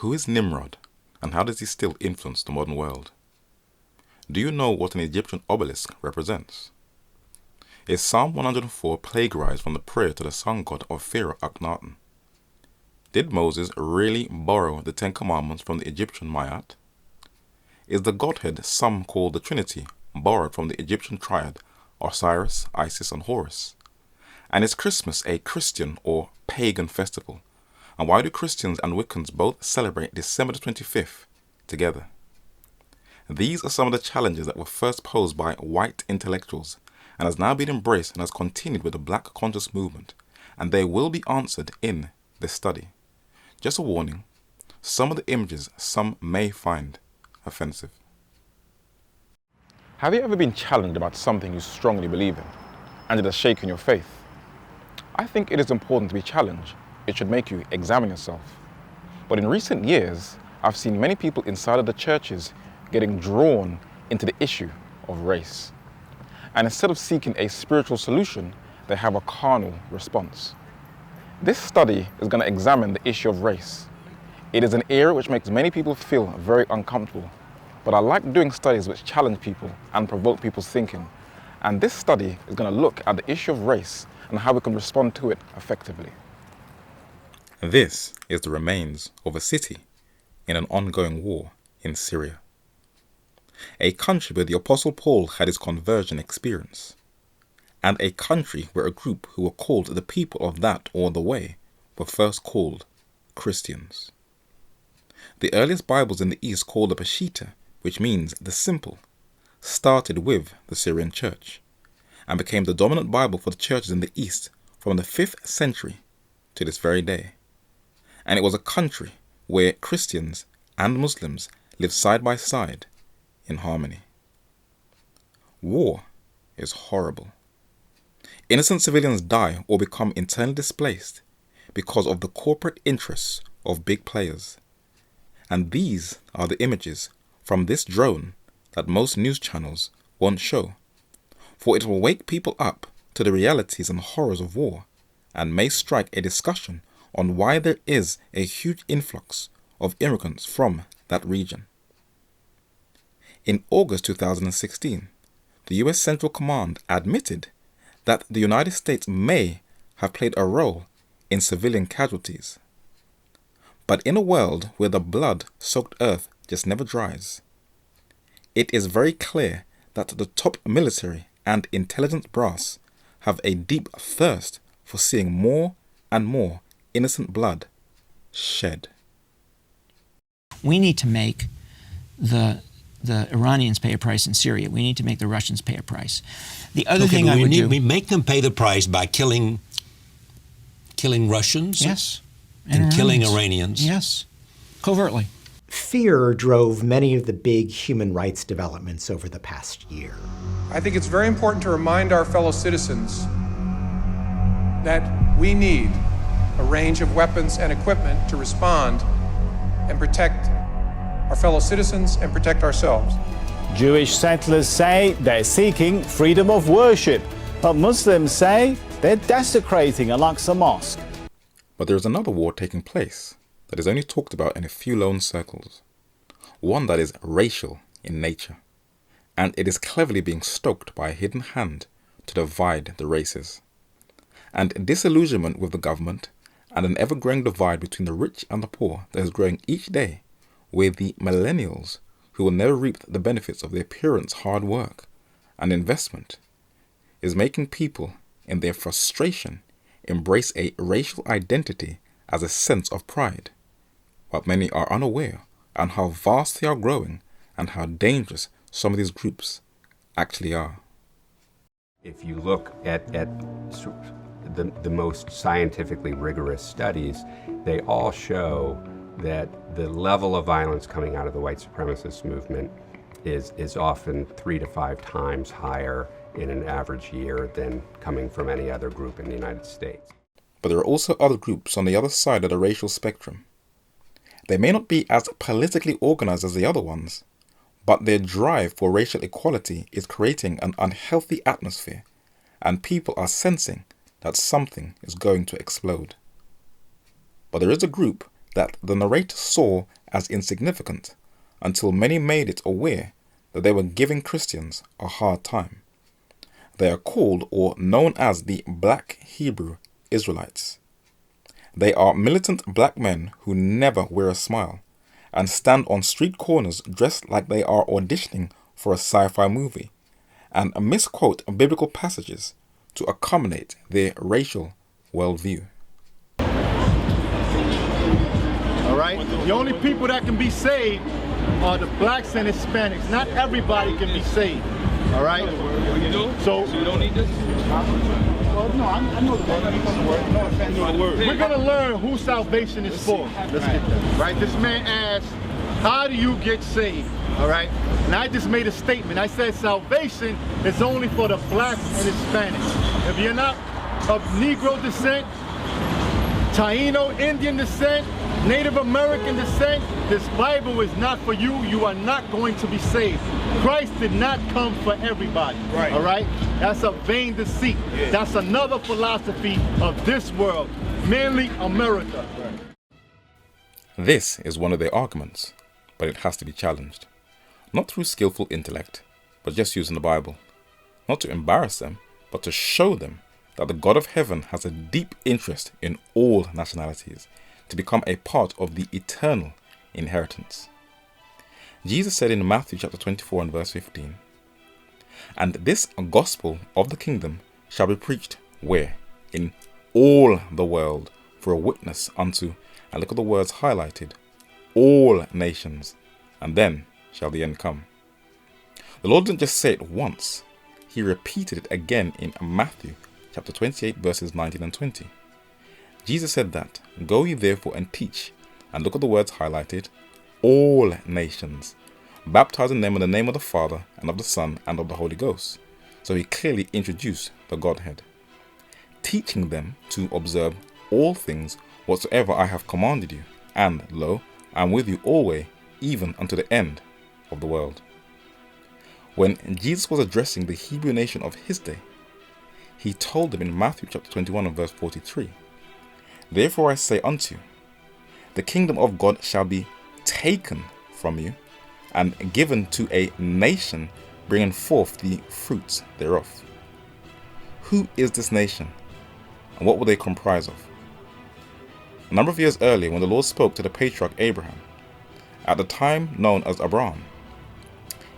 Who is Nimrod, and how does he still influence the modern world? Do you know what an Egyptian obelisk represents? Is Psalm 104 plagiarized from the prayer to the sun god of Pharaoh Akhenaten? Did Moses really borrow the Ten Commandments from the Egyptian Mayat? Is the Godhead some call the Trinity borrowed from the Egyptian triad Osiris, Isis, and Horus? And is Christmas a Christian or pagan festival? And why do Christians and Wiccans both celebrate December the 25th together? These are some of the challenges that were first posed by white intellectuals and has now been embraced and has continued with the Black conscious movement, and they will be answered in this study. Just a warning, some of the images some may find offensive. Have you ever been challenged about something you strongly believe in, and it has shaken your faith? I think it is important to be challenged. It should make you examine yourself. But in recent years, I've seen many people inside of the churches getting drawn into the issue of race. And instead of seeking a spiritual solution, they have a carnal response. This study is going to examine the issue of race. It is an area which makes many people feel very uncomfortable. But I like doing studies which challenge people and provoke people's thinking. And this study is going to look at the issue of race and how we can respond to it effectively. This is the remains of a city in an ongoing war in Syria. A country where the Apostle Paul had his conversion experience, and a country where a group who were called the people of that or the way were first called Christians. The earliest Bibles in the East called the Peshitta, which means the simple, started with the Syrian church and became the dominant Bible for the churches in the East from the 5th century to this very day. And it was a country where Christians and Muslims lived side by side in harmony. War is horrible. Innocent civilians die or become internally displaced because of the corporate interests of big players. And these are the images from this drone that most news channels won't show, for it will wake people up to the realities and horrors of war and may strike a discussion on why there is a huge influx of immigrants from that region. In August 2016, the US Central Command admitted that the United States may have played a role in civilian casualties. But in a world where the blood-soaked earth just never dries, it is very clear that the top military and intelligence brass have a deep thirst for seeing more and more innocent blood shed. We need to make the Iranians pay a price in Syria. We need to make the Russians pay a price. The other thing I would do... We make them pay the price by killing Russians? Yes. And killing Iranians? Yes. Covertly. Fear drove many of the big human rights developments over the past year. I think it's very important to remind our fellow citizens that we need a range of weapons and equipment to respond and protect our fellow citizens and protect ourselves. Jewish settlers say they're seeking freedom of worship, but Muslims say they're desecrating Al-Aqsa Mosque. But there is another war taking place that is only talked about in a few lone circles. One that is racial in nature, and it is cleverly being stoked by a hidden hand to divide the races. And disillusionment with the government and an ever-growing divide between the rich and the poor that is growing each day, where the millennials who will never reap the benefits of their parents' hard work and investment is making people in their frustration embrace a racial identity as a sense of pride, but many are unaware on how vast they are growing and how dangerous some of these groups actually are. If you look at the most scientifically rigorous studies, they all show that the level of violence coming out of the white supremacist movement is often 3 to 5 times higher in an average year than coming from any other group in the United States. But there are also other groups on the other side of the racial spectrum. They may not be as politically organized as the other ones, but their drive for racial equality is creating an unhealthy atmosphere, and people are sensing that something is going to explode. But there is a group that the narrator saw as insignificant until many made it aware that they were giving Christians a hard time. They are called or known as the Black Hebrew Israelites. They are militant black men who never wear a smile and stand on street corners dressed like they are auditioning for a sci-fi movie and misquote biblical passages to accommodate their racial worldview. All right? The only people that can be saved are the blacks and Hispanics. Not everybody can be saved. All right? So you don't need this? Well, no, I know the word. We're going to learn who salvation is for. Let's get that. Right? This man asked, how do you get saved? All right? And I just made a statement. I said salvation is only for the blacks and Hispanics. If you're not of Negro descent, Taino, Indian descent, Native American descent, this Bible is not for you. You are not going to be saved. Christ did not come for everybody. Right. All right? That's a vain deceit. Yeah. That's another philosophy of this world, mainly America. Right. This is one of their arguments, but it has to be challenged. Not through skillful intellect, but just using the Bible. Not to embarrass them, but to show them that the God of heaven has a deep interest in all nationalities, to become a part of the eternal inheritance. Jesus said in Matthew chapter 24 and verse 15, "And this gospel of the kingdom shall be preached where? In all the world for a witness unto," and look at the words highlighted, "all nations, and then shall the end come." The Lord didn't just say it once, he repeated it again in Matthew chapter 28 verses 19 and 20. Jesus said that, "Go ye therefore and teach," and look at the words highlighted, "all nations, baptizing them in the name of the Father and of the Son and of the Holy Ghost." So he clearly introduced the Godhead. "Teaching them to observe all things whatsoever I have commanded you, and lo, I am with you always, even unto the end of the world." When Jesus was addressing the Hebrew nation of his day, he told them in Matthew chapter 21 and verse 43, "Therefore I say unto you, the kingdom of God shall be taken from you, and given to a nation bringing forth the fruits thereof." Who is this nation, and what will they comprise of? A number of years earlier, when the Lord spoke to the patriarch Abraham, at the time known as Abraham,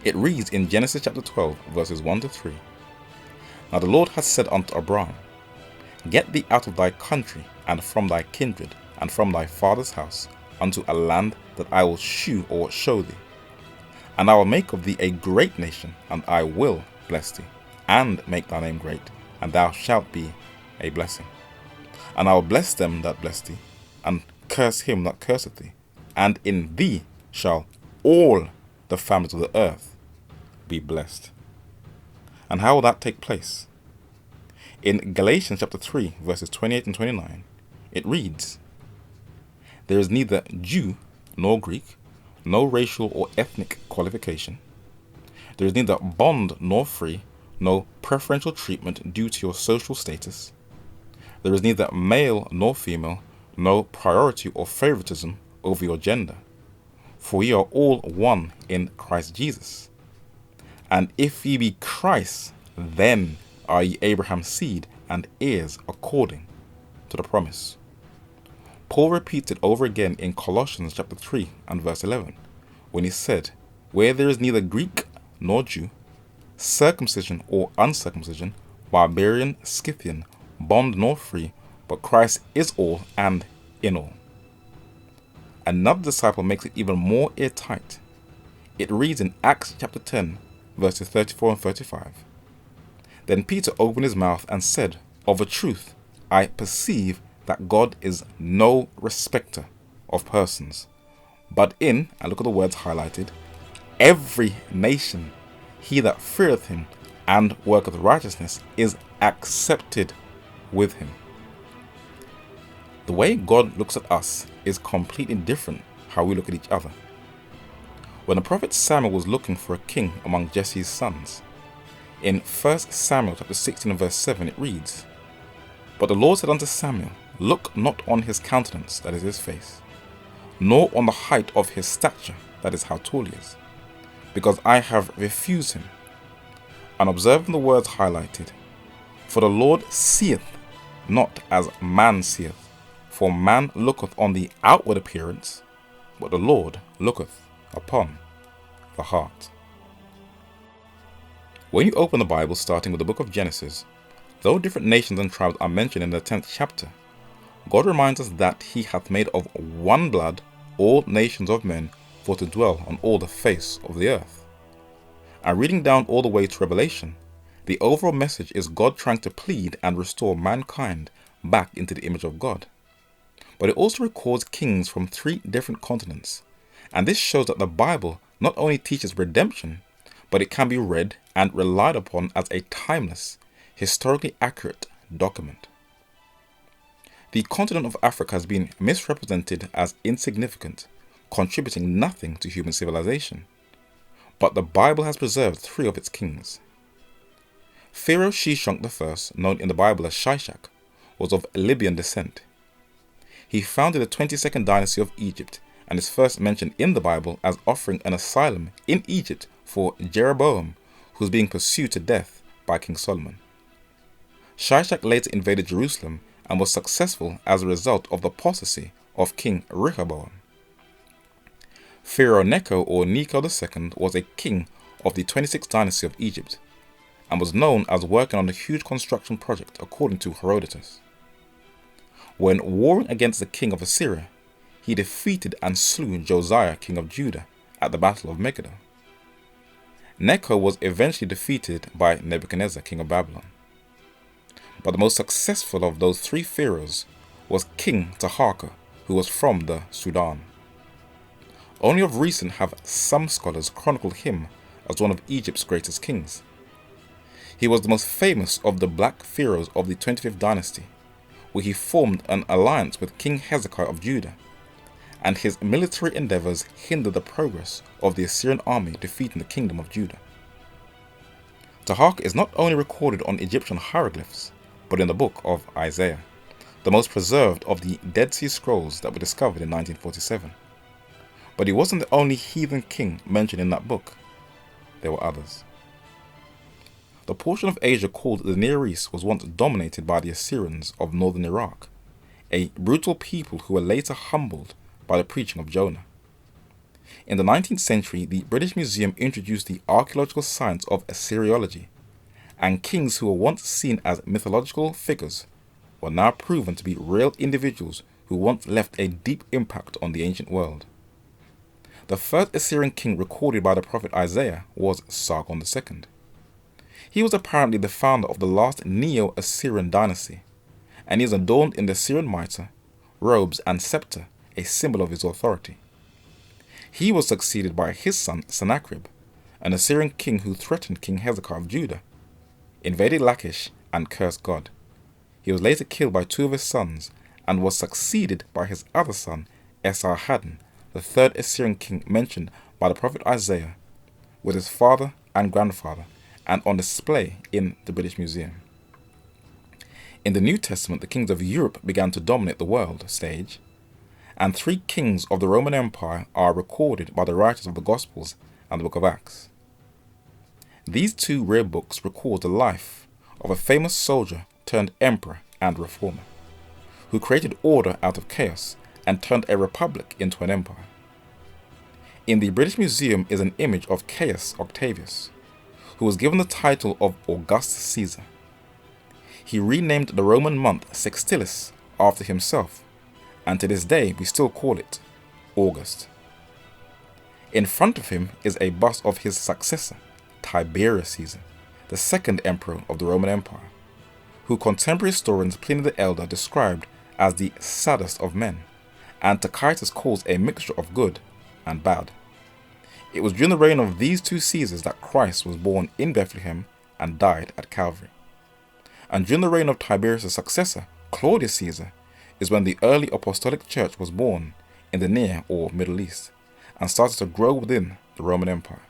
it reads in Genesis chapter 12 verses 1 to 3, "Now the Lord hath said unto Abraham, Get thee out of thy country, and from thy kindred, and from thy father's house, unto a land that I will shew or show thee. And I will make of thee a great nation, and I will bless thee, and make thy name great, and thou shalt be a blessing. And I will bless them that bless thee, and curse him that curseth thee. And in thee shall all the families of the earth be blessed." And how will that take place? In Galatians chapter 3 verses 28 and 29, it reads, "There is neither Jew nor Greek, no racial or ethnic qualification. There is neither bond nor free, no preferential treatment due to your social status. There is neither male nor female, no priority or favoritism over your gender. For ye are all one in Christ Jesus. And if ye be Christ, then are ye Abraham's seed and heirs according to the promise." Paul repeats it over again in Colossians chapter 3 and verse 11, when he said, "Where there is neither Greek nor Jew, circumcision or uncircumcision, barbarian, Scythian, bond nor free, but Christ is all and in all." Another disciple makes it even more airtight. It reads in Acts chapter 10 verses 34 and 35, "Then Peter opened his mouth and said, Of a truth, I perceive that God is no respecter of persons, but in," and look at the words highlighted, "every nation, he that feareth him and worketh righteousness is accepted with him." The way God looks at us is completely different how we look at each other. When the prophet Samuel was looking for a king among Jesse's sons, in 1 Samuel chapter 16 and verse 7 it reads, "But the Lord said unto Samuel, Look not on his countenance, that is his face, nor on the height of his stature, that is how tall he is, because I have refused him. And observing the words highlighted, for the Lord seeth not as man seeth, for man looketh on the outward appearance, but the Lord looketh upon the heart. When you open the Bible, starting with the book of Genesis, though different nations and tribes are mentioned in the 10th chapter, God reminds us that he hath made of one blood all nations of men for to dwell on all the face of the earth. And reading down all the way to Revelation, the overall message is God trying to plead and restore mankind back into the image of God. But it also records kings from 3 different continents, and this shows that the Bible not only teaches redemption, but it can be read and relied upon as a timeless, historically accurate document. The continent of Africa has been misrepresented as insignificant, contributing nothing to human civilization. But the Bible has preserved 3 of its kings. Pharaoh Shishonk I, known in the Bible as Shishak, was of Libyan descent. He founded the 22nd dynasty of Egypt and is first mentioned in the Bible as offering an asylum in Egypt for Jeroboam, who was being pursued to death by King Solomon. Shishak later invaded Jerusalem and was successful as a result of the apostasy of King Rehoboam. Pharaoh Necho or Necho II was a king of the 26th dynasty of Egypt and was known as working on a huge construction project according to Herodotus. When warring against the king of Assyria, he defeated and slew Josiah, king of Judah, at the Battle of Megiddo. Necho was eventually defeated by Nebuchadnezzar, king of Babylon. But the most successful of those 3 pharaohs was King Taharka, who was from the Sudan. Only of recent have some scholars chronicled him as one of Egypt's greatest kings. He was the most famous of the black pharaohs of the 25th dynasty, where he formed an alliance with King Hezekiah of Judah, and his military endeavors hindered the progress of the Assyrian army defeating the kingdom of Judah. Taharka is not only recorded on Egyptian hieroglyphs, but in the book of Isaiah, the most preserved of the Dead Sea Scrolls that were discovered in 1947. But he wasn't the only heathen king mentioned in that book. There were others. The portion of Asia called the Near East was once dominated by the Assyrians of northern Iraq, a brutal people who were later humbled by the preaching of Jonah. In the 19th century, the British Museum introduced the archaeological science of Assyriology, and kings who were once seen as mythological figures were now proven to be real individuals who once left a deep impact on the ancient world. The first Assyrian king recorded by the prophet Isaiah was Sargon II. He was apparently the founder of the last Neo-Assyrian dynasty, and he is adorned in the Assyrian mitre, robes and scepter, a symbol of his authority. He was succeeded by his son Sennacherib, an Assyrian king who threatened King Hezekiah of Judah, invaded Lachish and cursed God. He was later killed by 2 of his sons and was succeeded by his other son Esarhaddon, the 3rd Assyrian king mentioned by the prophet Isaiah, with his father and grandfather, and on display in the British Museum. In the New Testament, the kings of Europe began to dominate the world stage, and 3 kings of the Roman Empire are recorded by the writers of the Gospels and the Book of Acts. These 2 rare books record the life of a famous soldier turned emperor and reformer, who created order out of chaos and turned a republic into an empire. In the British Museum is an image of Caius Octavius, who was given the title of Augustus Caesar. He renamed the Roman month Sextilis after himself, and to this day we still call it August. In front of him is a bust of his successor, Tiberius Caesar, the 2nd emperor of the Roman Empire, who contemporary historians Pliny the Elder described as the saddest of men, and Tacitus calls a mixture of good and bad. It was during the reign of these 2 Caesars that Christ was born in Bethlehem and died at Calvary. And during the reign of Tiberius' successor, Claudius Caesar, is when the early apostolic church was born in the Near or Middle East and started to grow within the Roman Empire.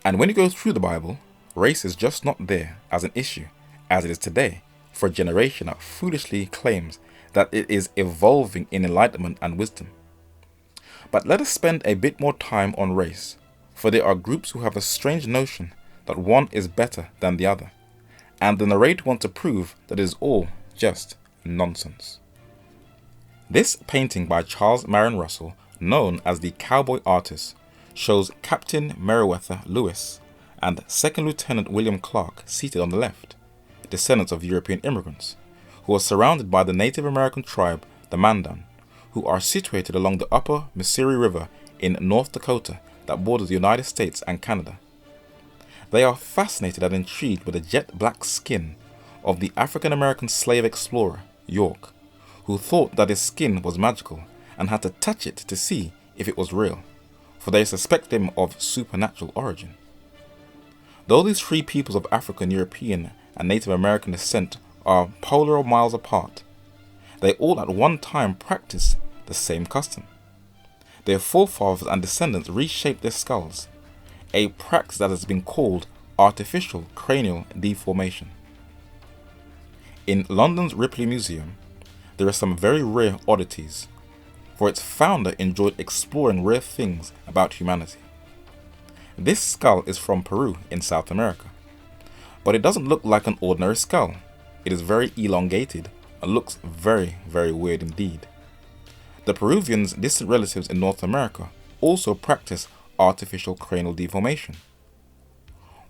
And when you go through the Bible, race is just not there as an issue as it is today for a generation that foolishly claims that it is evolving in enlightenment and wisdom. But let us spend a bit more time on race, for there are groups who have a strange notion that one is better than the other, and the narrator wants to prove that it is all just nonsense. This painting by Charles Marion Russell, known as the Cowboy Artist, shows Captain Meriwether Lewis and Second Lieutenant William Clark seated on the left, descendants of European immigrants, who are surrounded by the Native American tribe, the Mandan, who are situated along the upper Missouri River in North Dakota that borders the United States and Canada. They are fascinated and intrigued with the jet black skin of the African American slave explorer, York, who thought that his skin was magical and had to touch it to see if it was real, for they suspect him of supernatural origin. Though these three peoples of African, European, and Native American descent are polar miles apart, they all at one time practice the same custom. Their forefathers and descendants reshaped their skulls, a practice that has been called artificial cranial deformation. In London's Ripley Museum, there are some very rare oddities, for its founder enjoyed exploring rare things about humanity. This skull is from Peru in South America, but it doesn't look like an ordinary skull. It is very elongated and looks very, very weird indeed. The Peruvians' distant relatives in North America also practice artificial cranial deformation.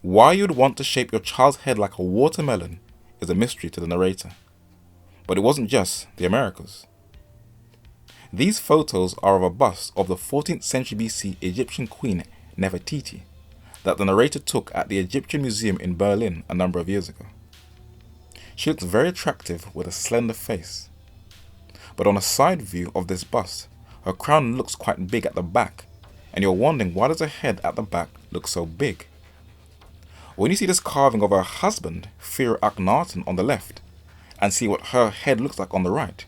Why you'd want to shape your child's head like a watermelon is a mystery to the narrator. But it wasn't just the Americas. These photos are of a bust of the 14th century BC Egyptian queen Nefertiti that the narrator took at the Egyptian Museum in Berlin a number of years ago. She looks very attractive with a slender face. But on a side view of this bust, her crown looks quite big at the back, and you're wondering why does her head at the back look so big? When you see this carving of her husband, Pharaoh Akhenaten, on the left, and see what her head looks like on the right,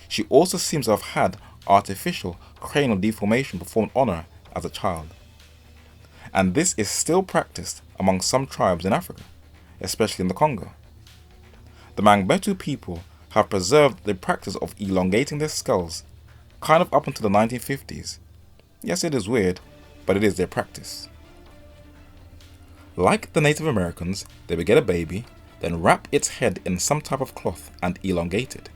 she also seems to have had artificial cranial deformation performed on her as a child. And this is still practiced among some tribes in Africa, especially in the Congo. The Mangbetu people have preserved the practice of elongating their skulls kind of up until the 1950s. Yes, it is weird, but it is their practice. Like the Native Americans, they would get a baby, then wrap its head in some type of cloth and elongate it.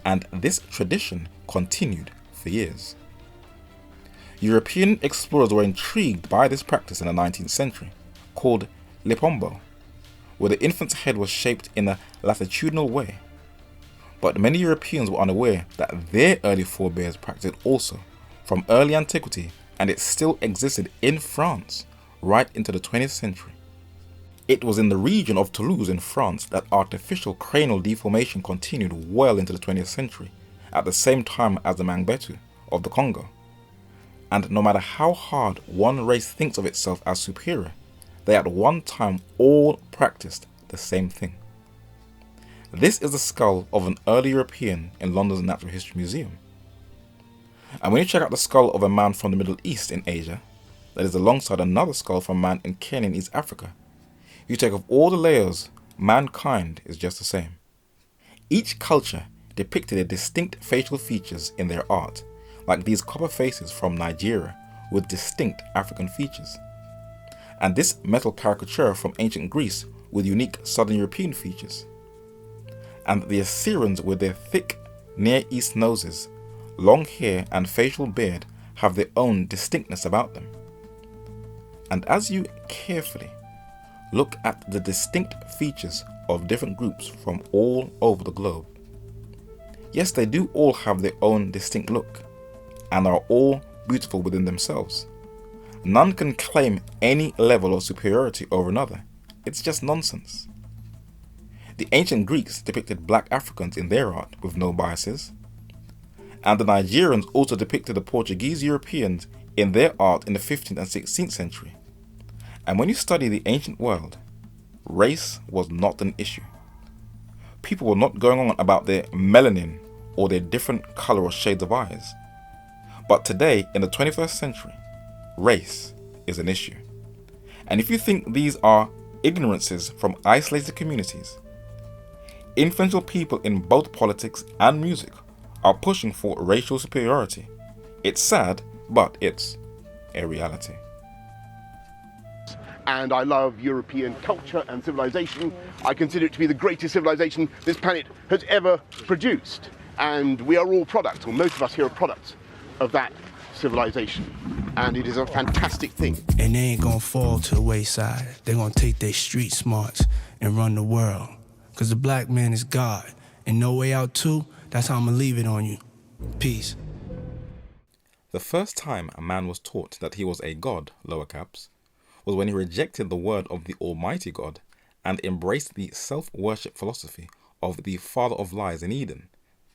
And this tradition continued for years. European explorers were intrigued by this practice in the 19th century, called Lipombo, where the infant's head was shaped in a latitudinal way. But many Europeans were unaware that their early forebears practiced it also from early antiquity, and it still existed in France right into the 20th century. It was in the region of Toulouse in France that artificial cranial deformation continued well into the 20th century, at the same time as the Mangbetu of the Congo. And no matter how hard one race thinks of itself as superior, they at one time all practiced the same thing. This is the skull of an early European in London's Natural History Museum. And when you check out the skull of a man from the Middle East in Asia, that is alongside another skull from a man in Kenya in East Africa, you take off all the layers, mankind is just the same. Each culture depicted their distinct facial features in their art, like these copper faces from Nigeria with distinct African features, and this metal caricature from ancient Greece with unique Southern European features, and the Assyrians with their thick Near East noses, long hair and facial beard have their own distinctness about them. And as you carefully look at the distinct features of different groups from all over the globe, yes, they do all have their own distinct look and are all beautiful within themselves. None can claim any level of superiority over another. It's just nonsense. The ancient Greeks depicted black Africans in their art with no biases, and the Nigerians also depicted the Portuguese Europeans in their art in the 15th and 16th century. And when you study the ancient world, race was not an issue. People were not going on about their melanin or their different color or shades of eyes. But today, in the 21st century, race is an issue. And if you think these are ignorances from isolated communities, influential people in both politics and music are pushing for racial superiority. It's sad, but it's a reality. And I love European culture and civilization. I consider it to be the greatest civilization this planet has ever produced. And we are all products, or most of us here are products of that civilization. And it is a fantastic thing. And they ain't gonna fall to the wayside. They're gonna take their street smarts and run the world. Cause the black man is God. And no way out too, that's how I'm gonna leave it on you. Peace. The first time a man was taught that he was a god, lower caps, was when he rejected the word of the Almighty God and embraced the self-worship philosophy of the father of lies in Eden,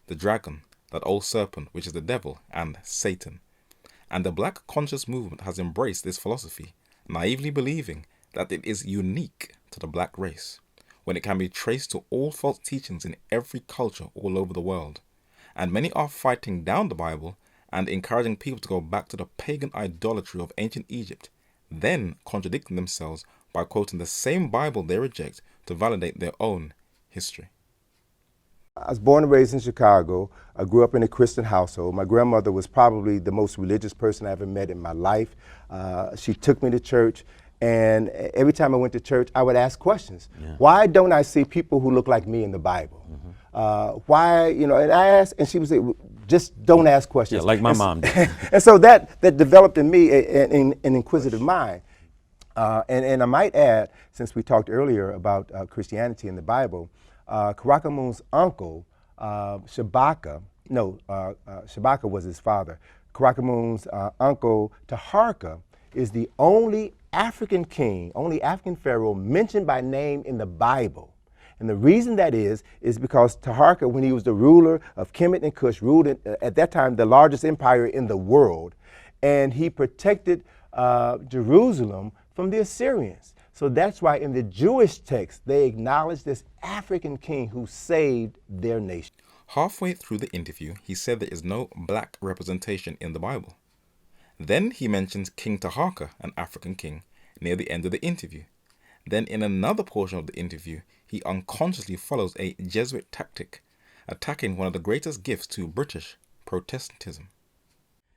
the dragon, that old serpent which is the devil, and Satan. And the black conscious movement has embraced this philosophy, naively believing that it is unique to the black race, when it can be traced to all false teachings in every culture all over the world. And many are fighting down the Bible and encouraging people to go back to the pagan idolatry of ancient Egypt, then contradicting themselves by quoting the same Bible they reject to validate their own history. I was born and raised in Chicago. I grew up in a Christian household. My grandmother was probably the most religious person I ever met in my life. She took me to church, and every time I went to church, I would ask questions. Yeah. Why don't I see people who look like me in the Bible? Mm-hmm. Why, and I asked, and she would say, just don't ask questions. Yeah, like my mom did. And so that developed in me an inquisitive mind. And I might add, since we talked earlier about Christianity in the Bible, Karakamun's uncle, Shabaka was his father. Karakamun's uncle, Taharka, is the only African king, only African pharaoh mentioned by name in the Bible. And the reason that is because Taharka, when he was the ruler of Kemet and Kush, ruled at that time the largest empire in the world, and he protected Jerusalem from the Assyrians. So that's why in the Jewish text, they acknowledge this African king who saved their nation. Halfway through the interview, he said there is no black representation in the Bible. Then he mentions King Taharka, an African king, near the end of the interview. Then in another portion of the interview, he unconsciously follows a Jesuit tactic, attacking one of the greatest gifts to British Protestantism.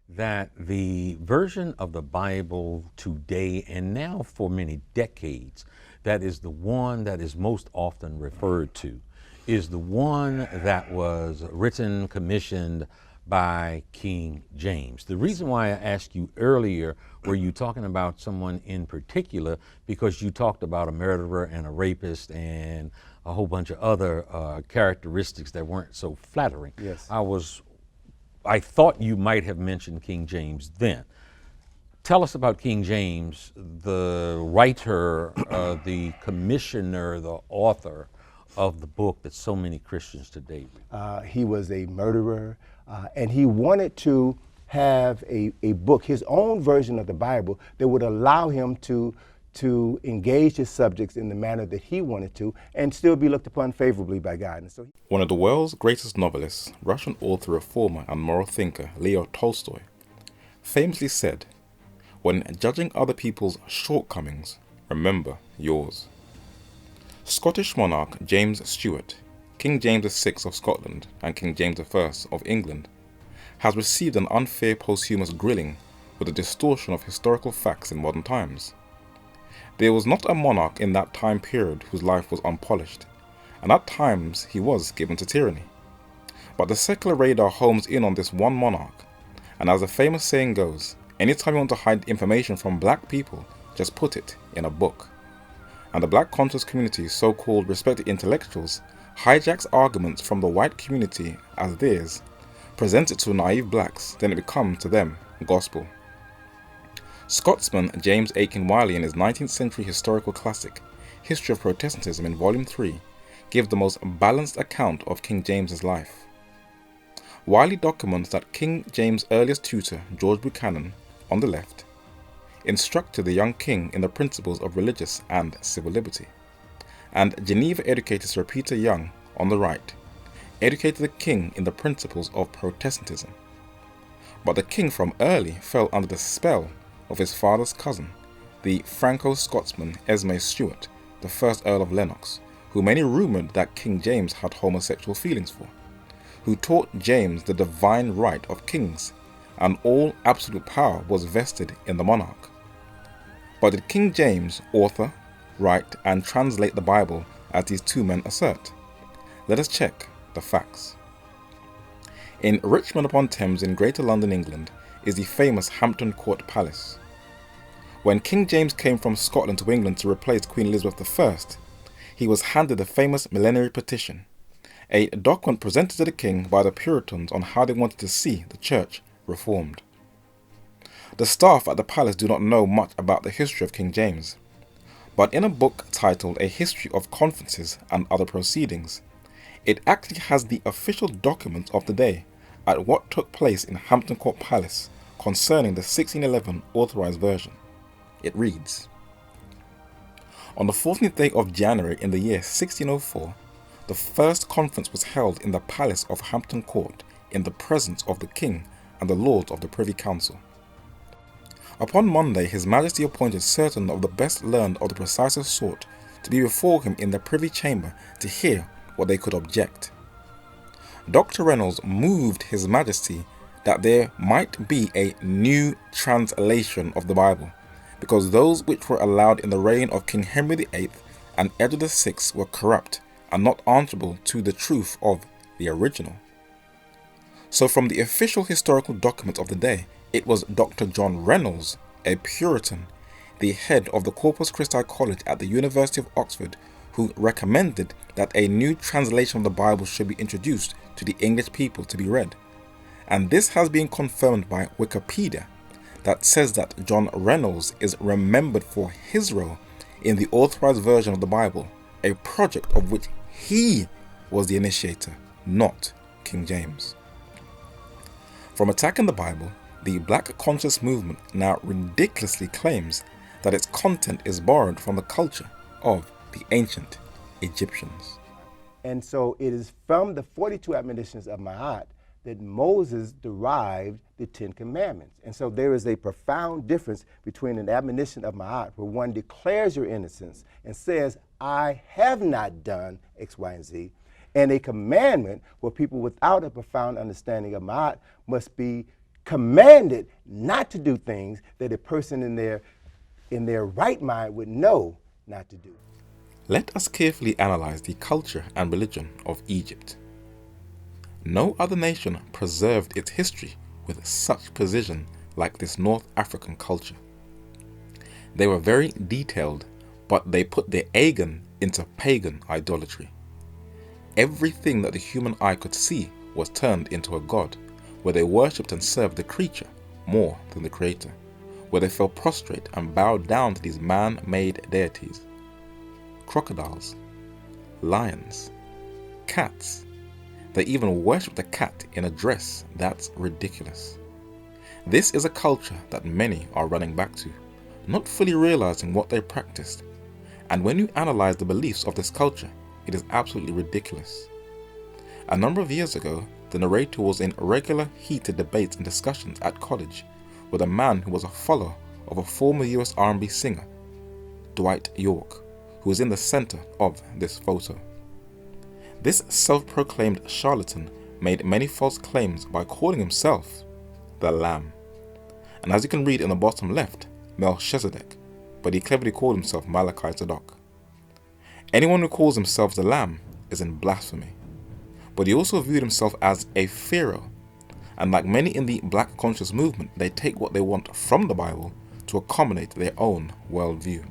That the version of the Bible today, and now for many decades, that is the one that is most often referred to, is the one that was written, commissioned by King James. The reason why I asked you earlier, were you talking about someone in particular, because you talked about a murderer and a rapist and a whole bunch of other characteristics that weren't so flattering. Yes. I thought you might have mentioned King James then. Tell us about King James, the writer, the commissioner, the author of the book that so many Christians today read. He was a murderer, and he wanted to have a book, his own version of the Bible, that would allow him to engage his subjects in the manner that he wanted to and still be looked upon favorably by God. And so one of the world's greatest novelists, Russian author, reformer, and moral thinker Leo Tolstoy, famously said, "When judging other people's shortcomings, remember yours." Scottish monarch James Stuart, King James VI of Scotland and King James I of England, has received an unfair posthumous grilling with a distortion of historical facts in modern times. There was not a monarch in that time period whose life was unpolished, and at times he was given to tyranny. But the secular radar homes in on this one monarch, and as the famous saying goes, anytime you want to hide information from black people, just put it in a book. And the black conscious community's so-called respected intellectuals hijacks arguments from the white community as theirs, presents it to naive blacks, then it becomes to them gospel. Scotsman James Aiken Wiley in his 19th century historical classic, History of Protestantism in Volume 3, gives the most balanced account of King James's life. Wiley documents that King James' earliest tutor, George Buchanan, on the left, instructed the young king in the principles of religious and civil liberty, and Geneva-educated Sir Peter Young, on the right, educated the king in the principles of Protestantism. But the king from early fell under the spell of his father's cousin, the Franco-Scotsman Esme Stuart, the first Earl of Lennox, who many rumoured that King James had homosexual feelings for, who taught James the divine right of kings and all absolute power was vested in the monarch. But did King James author, write, and translate the Bible as these two men assert? Let us check the facts. In Richmond upon Thames in Greater London, England, is the famous Hampton Court Palace. When King James came from Scotland to England to replace Queen Elizabeth I, he was handed the famous Millenary Petition, a document presented to the king by the Puritans on how they wanted to see the church reformed. The staff at the palace do not know much about the history of King James, but in a book titled A History of Conferences and Other Proceedings, it actually has the official documents of the day at what took place in Hampton Court Palace concerning the 1611 Authorized Version. It reads, "On the 14th day of January in the year 1604, the first conference was held in the palace of Hampton Court in the presence of the king and the lords of the Privy Council. Upon Monday his Majesty appointed certain of the best learned of the precisest sort to be before him in the Privy Chamber to hear what they could object. Dr. Reynolds moved his Majesty that there might be a new translation of the Bible, because those which were allowed in the reign of King Henry VIII and Edward VI were corrupt and not answerable to the truth of the original." So from the official historical documents of the day, it was Dr. John Reynolds, a Puritan, the head of the Corpus Christi College at the University of Oxford, who recommended that a new translation of the Bible should be introduced to the English people to be read. And this has been confirmed by Wikipedia, that says that John Reynolds is remembered for his role in the Authorized Version of the Bible, a project of which he was the initiator, not King James. From attacking the Bible, the Black Conscious Movement now ridiculously claims that its content is borrowed from the culture of the ancient Egyptians. And so it is from the 42 admonitions of Ma'at that Moses derived the 10 Commandments. And so there is a profound difference between an admonition of Ma'at, where one declares your innocence and says, I have not done X, Y, and Z, and a commandment where people without a profound understanding of Ma'at must be commanded not to do things that a person in their right mind would know not to do. Let us carefully analyze the culture and religion of Egypt. No other nation preserved its history with such precision like this North African culture. They were very detailed, but they put their Agon into pagan idolatry. Everything that the human eye could see was turned into a god, where they worshipped and served the creature more than the creator, where they fell prostrate and bowed down to these man-made deities. Crocodiles, lions, cats. They even worship the cat in a dress that's ridiculous. This is a culture that many are running back to, not fully realizing what they practiced. And when you analyze the beliefs of this culture, it is absolutely ridiculous. A number of years ago, the narrator was in regular heated debates and discussions at college with a man who was a follower of a former US R&B singer, Dwight York, who is in the center of this photo. This self-proclaimed charlatan made many false claims by calling himself the Lamb. And as you can read in the bottom left, Melchizedek, but he cleverly called himself Malachi Zadok. Anyone who calls himself the Lamb is in blasphemy. But he also viewed himself as a pharaoh, and like many in the Black Conscious Movement, they take what they want from the Bible to accommodate their own worldview.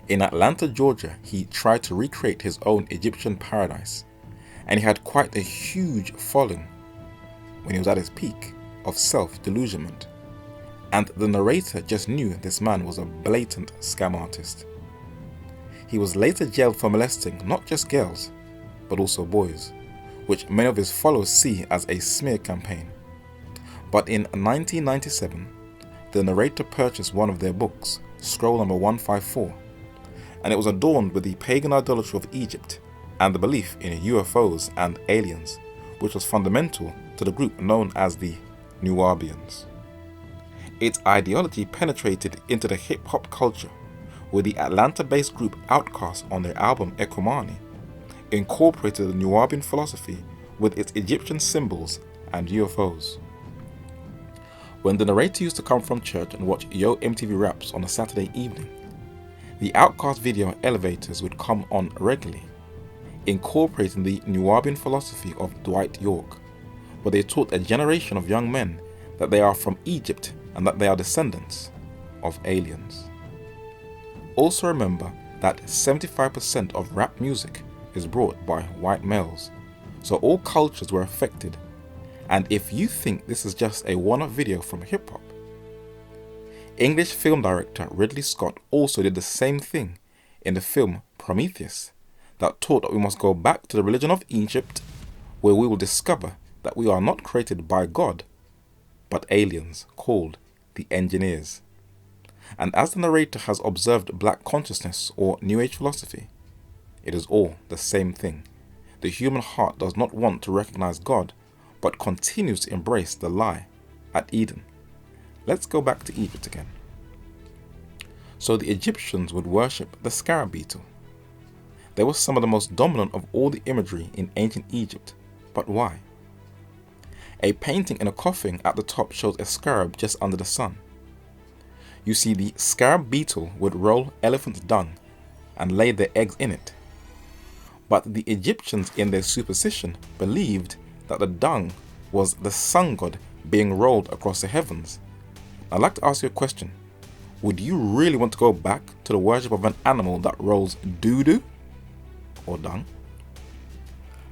In Atlanta, Georgia, he tried to recreate his own Egyptian paradise, and he had quite a huge following when he was at his peak of self-delusionment. And the narrator just knew this man was a blatant scam artist. He was later jailed for molesting not just girls, but also boys, which many of his followers see as a smear campaign. But in 1997, the narrator purchased one of their books, scroll number 154, and it was adorned with the pagan idolatry of Egypt and the belief in UFOs and aliens, which was fundamental to the group known as the Nubians. Its ideology penetrated into the hip-hop culture, with the Atlanta-based group Outkast on their album Ekumani incorporated the Nubian philosophy with its Egyptian symbols and UFOs. when the narrator used to come from church and watch Yo MTV Raps on a Saturday evening, the Outcast video Elevators would come on regularly, incorporating the Nubian philosophy of Dwight York, where they taught a generation of young men that they are from Egypt and that they are descendants of aliens. Also remember that 75% of rap music is brought by white males, so all cultures were affected. And if you think this is just a one-off video from hip-hop, English film director Ridley Scott also did the same thing in the film Prometheus, that taught that we must go back to the religion of Egypt, where we will discover that we are not created by God, but aliens called the engineers. And as the narrator has observed black consciousness or New Age philosophy, it is all the same thing. The human heart does not want to recognize God, but continues to embrace the lie at Eden. Let's go back to Egypt again. So the Egyptians would worship the scarab beetle. They were some of the most dominant of all the imagery in ancient Egypt. But why? A painting in a coffin at the top shows a scarab just under the sun. You see, the scarab beetle would roll elephant's dung and lay their eggs in it. But the Egyptians, in their superstition, believed that the dung was the sun god being rolled across the heavens. I'd like to ask you a question. Would you really want to go back to the worship of an animal that rolls doo-doo or dung?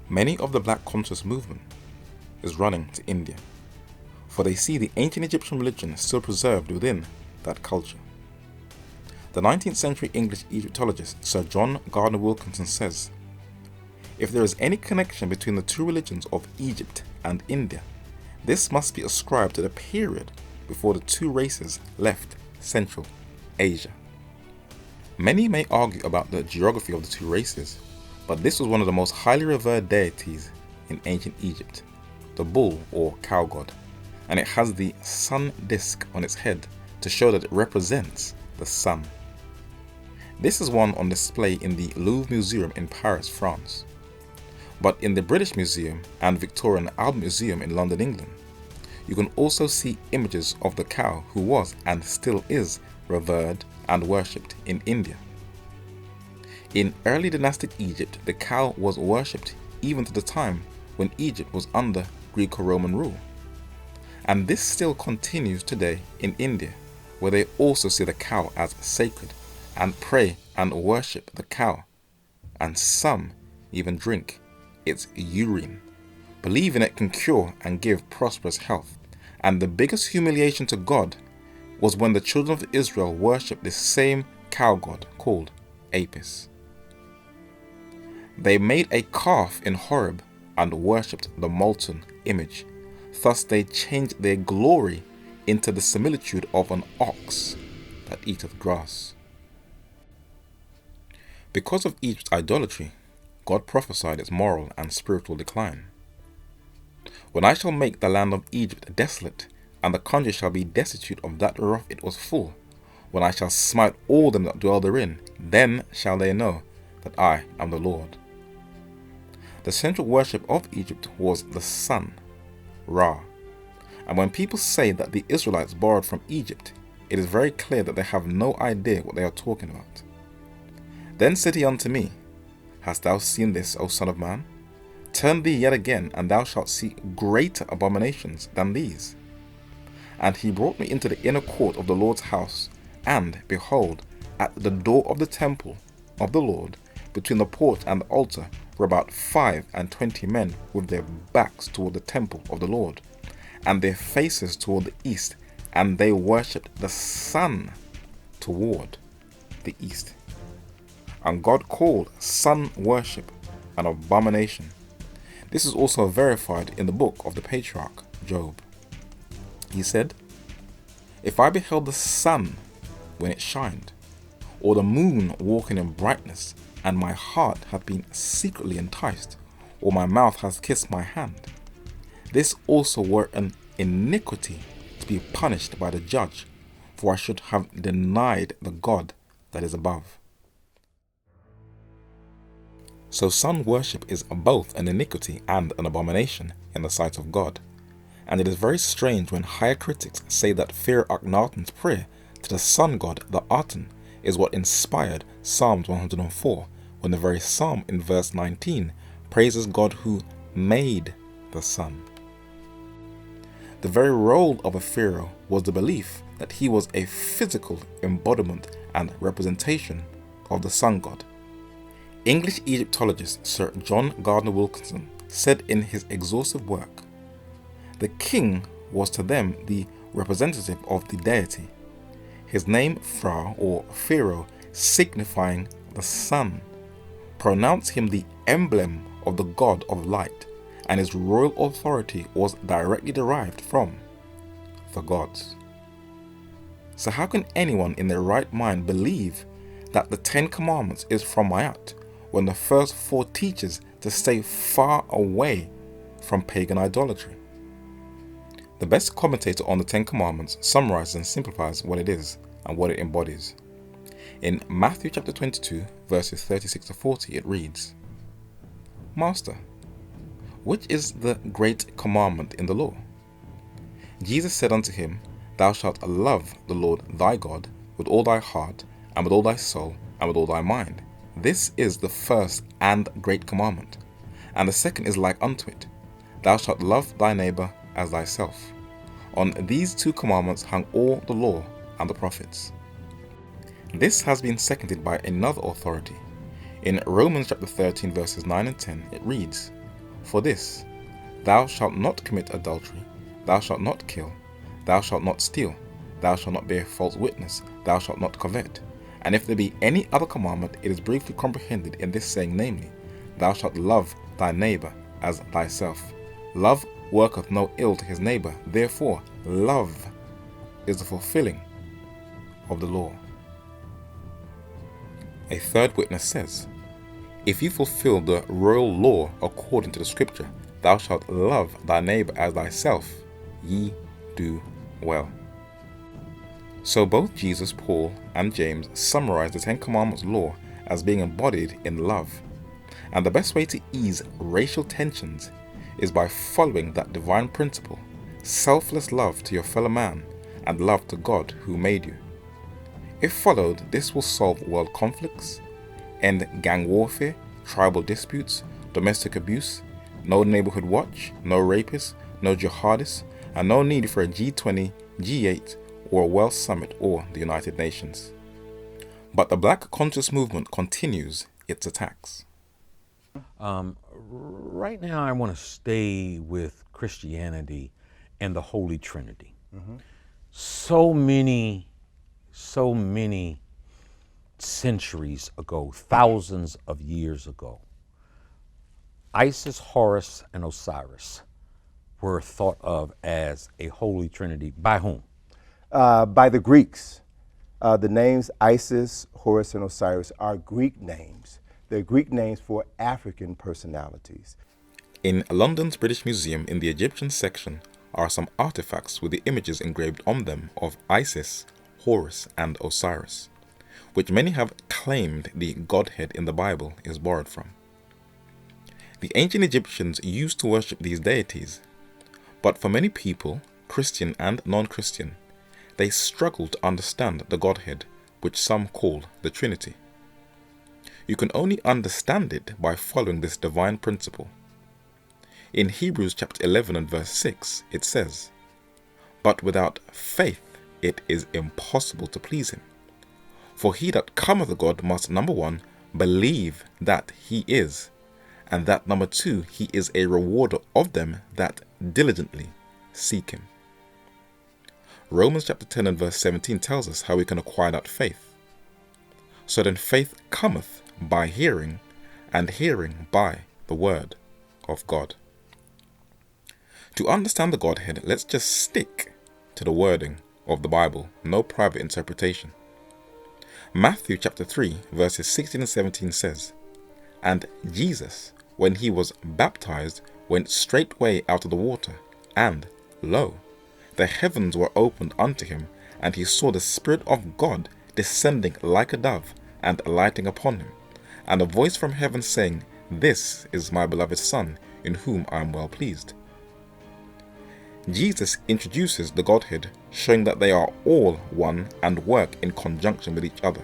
Many of the Black conscious movement is running to India, for they see the ancient Egyptian religion still preserved within that culture. The 19th century English Egyptologist Sir John Gardner Wilkinson says, if there is any connection between the two religions of Egypt and India, this must be ascribed to the period before the two races left Central Asia. Many may argue about the geography of the two races, but this was one of the most highly revered deities in ancient Egypt, the bull or cow god, and it has the sun disk on its head to show that it represents the sun. This is one on display in the Louvre Museum in Paris, France. But in the British Museum and Victorian Albert Museum in London, England, you can also see images of the cow who was and still is revered and worshipped in India. In early dynastic Egypt, the cow was worshipped even to the time when Egypt was under Greco-Roman rule. And this still continues today in India, where they also see the cow as sacred and pray and worship the cow, and some even drink its urine, believing it can cure and give prosperous health. And the biggest humiliation to God was when the children of Israel worshipped this same cow god called Apis. They made a calf in Horeb and worshipped the molten image. Thus they changed their glory into the similitude of an ox that eateth grass. Because of Egypt's idolatry, God prophesied its moral and spiritual decline. When I shall make the land of Egypt desolate, and the country shall be destitute of that whereof it was full, when I shall smite all them that dwell therein, then shall they know that I am the Lord. The central worship of Egypt was the sun, Ra. And when people say that the Israelites borrowed from Egypt, it is very clear that they have no idea what they are talking about. Then said he unto me, Hast thou seen this, O son of man? Turn thee yet again, and thou shalt see greater abominations than these. And he brought me into the inner court of the Lord's house, and, behold, at the door of the temple of the Lord, between the porch and the altar, were about 25 men with their backs toward the temple of the Lord, and their faces toward the east, and they worshipped the sun toward the east. And God called sun worship an abomination. This is also verified in the book of the patriarch Job. He said, If I beheld the sun when it shined, or the moon walking in brightness, and my heart hath been secretly enticed, or my mouth hath kissed my hand, this also were an iniquity to be punished by the judge, for I should have denied the God that is above. So sun worship is both an iniquity and an abomination in the sight of God. And it is very strange when higher critics say that Pharaoh Akhenaten's prayer to the sun god, the Aten, is what inspired Psalms 104, when the very psalm in verse 19 praises God who made the sun. The very role of a pharaoh was the belief that he was a physical embodiment and representation of the sun god. English Egyptologist Sir John Gardner Wilkinson said in his exhaustive work, "The king was to them the representative of the deity, his name Phra or Pharaoh signifying the sun, pronounced him the emblem of the god of light, and his royal authority was directly derived from the gods." So how can anyone in their right mind believe that the 10 Commandments is from Ma'at when the first 4 teaches to stay far away from pagan idolatry? The best commentator on the 10 Commandments summarizes and simplifies what it is and what it embodies. In Matthew chapter 22, verses 36 to 40, it reads, "Master, which is the great commandment in the law?" Jesus said unto him, "Thou shalt love the Lord thy God with all thy heart, and with all thy soul, and with all thy mind. This is the first and great commandment. And the second is like unto it, Thou shalt love thy neighbor as thyself. On these 2 commandments hung all the law and the prophets." This has been seconded by another authority. In Romans chapter 13 verses 9 and 10 it reads, "For this, thou shalt not commit adultery, thou shalt not kill, thou shalt not steal, thou shalt not bear false witness, thou shalt not covet. And if there be any other commandment, it is briefly comprehended in this saying, namely, Thou shalt love thy neighbor as thyself. Love worketh no ill to his neighbor, therefore love is the fulfilling of the law." A third witness says, "If you fulfill the royal law according to the scripture, Thou shalt love thy neighbor as thyself, ye do well." So both Jesus, Paul, and James summarize the 10 Commandments law as being embodied in love. And the best way to ease racial tensions is by following that divine principle, selfless love to your fellow man and love to God who made you. If followed, this will solve world conflicts, end gang warfare, tribal disputes, domestic abuse, no neighborhood watch, no rapists, no jihadists, and no need for a G20, G8, or a World Summit or the United Nations. But the Black Conscious Movement continues its attacks. Right now I want to stay with Christianity and the Holy Trinity. So many centuries ago, thousands of years ago, Isis, Horus, and Osiris were thought of as a Holy Trinity. By whom? By the Greeks. The names Isis, Horus, and Osiris are Greek names. They're Greek names for African personalities. In London's British Museum, in the Egyptian section, are some artifacts with the images engraved on them of Isis, Horus, and Osiris, which many have claimed the Godhead in the Bible is borrowed from. The ancient Egyptians used to worship these deities, but for many people, Christian and non-Christian, they struggle to understand the Godhead, which some call the Trinity. You can only understand it by following this divine principle. In Hebrews chapter 11 and verse 6, it says, "But without faith it is impossible to please him. For he that cometh to God must, number 1, believe that he is, and that, number 2, he is a rewarder of them that diligently seek him." Romans chapter 10 and verse 17 tells us how we can acquire that faith. "So then faith cometh by hearing, and hearing by the word of God." To understand the Godhead, let's just stick to the wording of the Bible, no private interpretation. Matthew chapter 3 verses 16 and 17 says, "And Jesus, when he was baptized, went straightway out of the water, and, lo, the heavens were opened unto him, and he saw the Spirit of God descending like a dove, and alighting upon him, and a voice from heaven saying, This is my beloved Son, in whom I am well pleased." Jesus introduces the Godhead, showing that they are all one and work in conjunction with each other.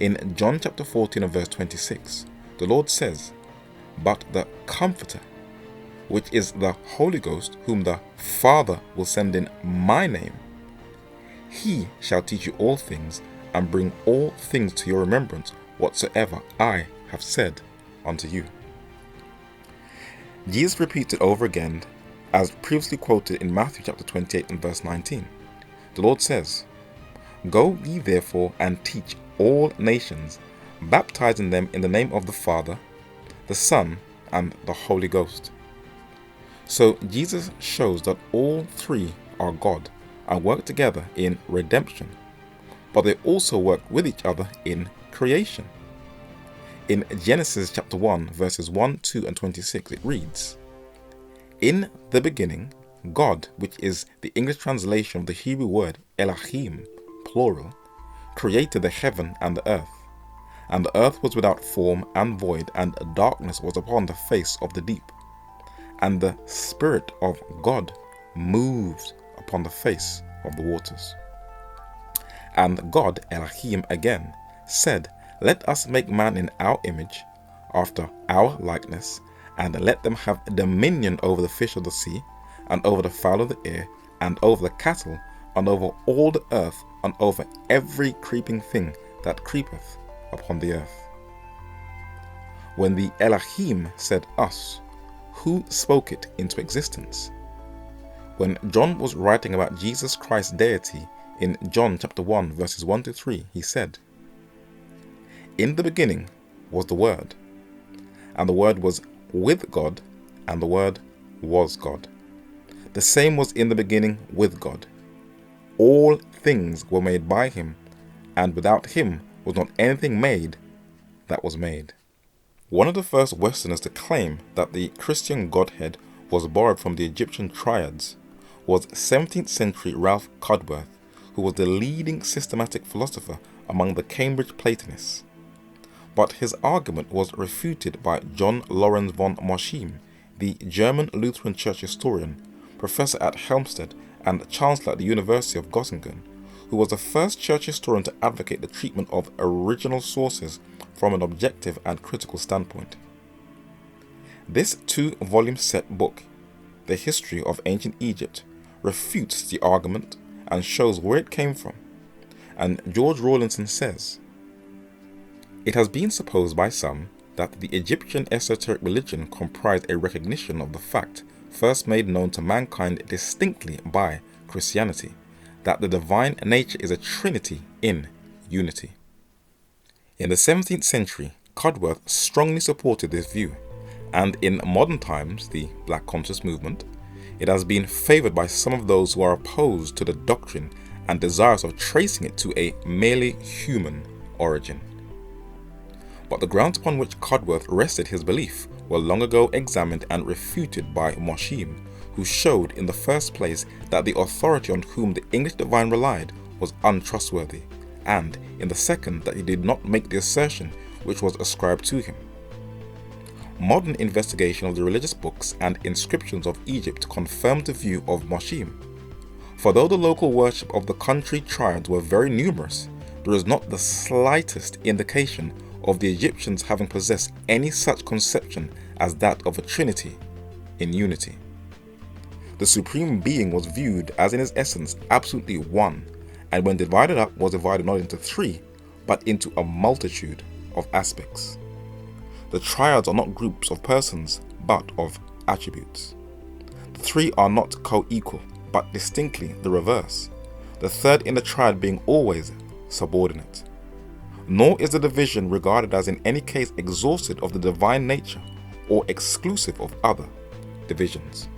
In John chapter 14 and verse 26, the Lord says, "But the Comforter, which is the Holy Ghost, whom the Father will send in my name, he shall teach you all things, and bring all things to your remembrance, whatsoever I have said unto you." Jesus repeats it over again, as previously quoted in Matthew chapter 28 and verse 19. The Lord says, "Go ye therefore and teach all nations, baptizing them in the name of the Father, the Son, and the Holy Ghost." So Jesus shows that all three are God and work together in redemption, but they also work with each other in creation. In Genesis chapter 1 verses 1, 2 and 26 it reads, "In the beginning, God," which is the English translation of the Hebrew word Elohim, plural, "created the heaven and the earth. And the earth was without form and void, and darkness was upon the face of the deep. And the Spirit of God moved upon the face of the waters. And God, Elohim again, said, Let us make man in our image, after our likeness, and let them have dominion over the fish of the sea, and over the fowl of the air, and over the cattle, and over all the earth, and over every creeping thing that creepeth upon the earth." When the Elohim said us, who spoke it into existence? When John was writing about Jesus Christ's deity in John chapter 1 verses 1 to 3, he said, "In the beginning was the Word, and the Word was with God, and the Word was God. The same was in the beginning with God. All things were made by him, and without him was not anything made that was made." One of the first Westerners to claim that the Christian Godhead was borrowed from the Egyptian triads was 17th century Ralph Cudworth, who was the leading systematic philosopher among the Cambridge Platonists. But his argument was refuted by John Lorenz von Moschim, the German Lutheran Church historian, professor at Helmstedt and chancellor at the University of Göttingen, who was the first church historian to advocate the treatment of original sources from an objective and critical standpoint. This 2-volume set book, The History of Ancient Egypt, refutes the argument and shows where it came from. And George Rawlinson says, "It has been supposed by some that the Egyptian esoteric religion comprised a recognition of the fact first made known to mankind distinctly by Christianity, that the divine nature is a trinity in unity." In the 17th century, Cudworth strongly supported this view, and in modern times, the Black Conscious Movement, it has been favored by some of those who are opposed to the doctrine and desirous of tracing it to a merely human origin. But the grounds upon which Cudworth rested his belief were long ago examined and refuted by Moschim, who showed in the first place that the authority on whom the English divine relied was untrustworthy, and in the second that he did not make the assertion which was ascribed to him. Modern investigation of the religious books and inscriptions of Egypt confirmed the view of Moschim. For though the local worship of the country triads were very numerous, there is not the slightest indication of the Egyptians having possessed any such conception as that of a trinity in unity. The Supreme Being was viewed as in his essence absolutely one, and when divided up was divided not into three, but into a multitude of aspects. The triads are not groups of persons, but of attributes. The three are not co-equal, but distinctly the reverse, the third in the triad being always subordinate. Nor is the division regarded as in any case exhausted of the divine nature or exclusive of other divisions.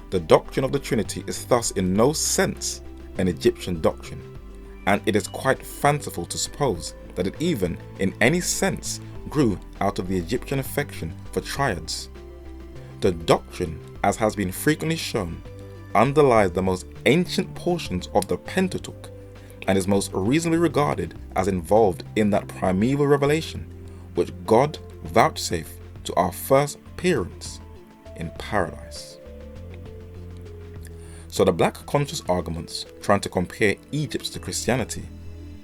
The doctrine of the Trinity is thus in no sense an Egyptian doctrine, and it is quite fanciful to suppose that it even, in any sense, grew out of the Egyptian affection for triads. The doctrine, as has been frequently shown, underlies the most ancient portions of the Pentateuch, and is most reasonably regarded as involved in that primeval revelation which God vouchsafed to our first parents in paradise. So the black conscious arguments trying to compare Egypt to Christianity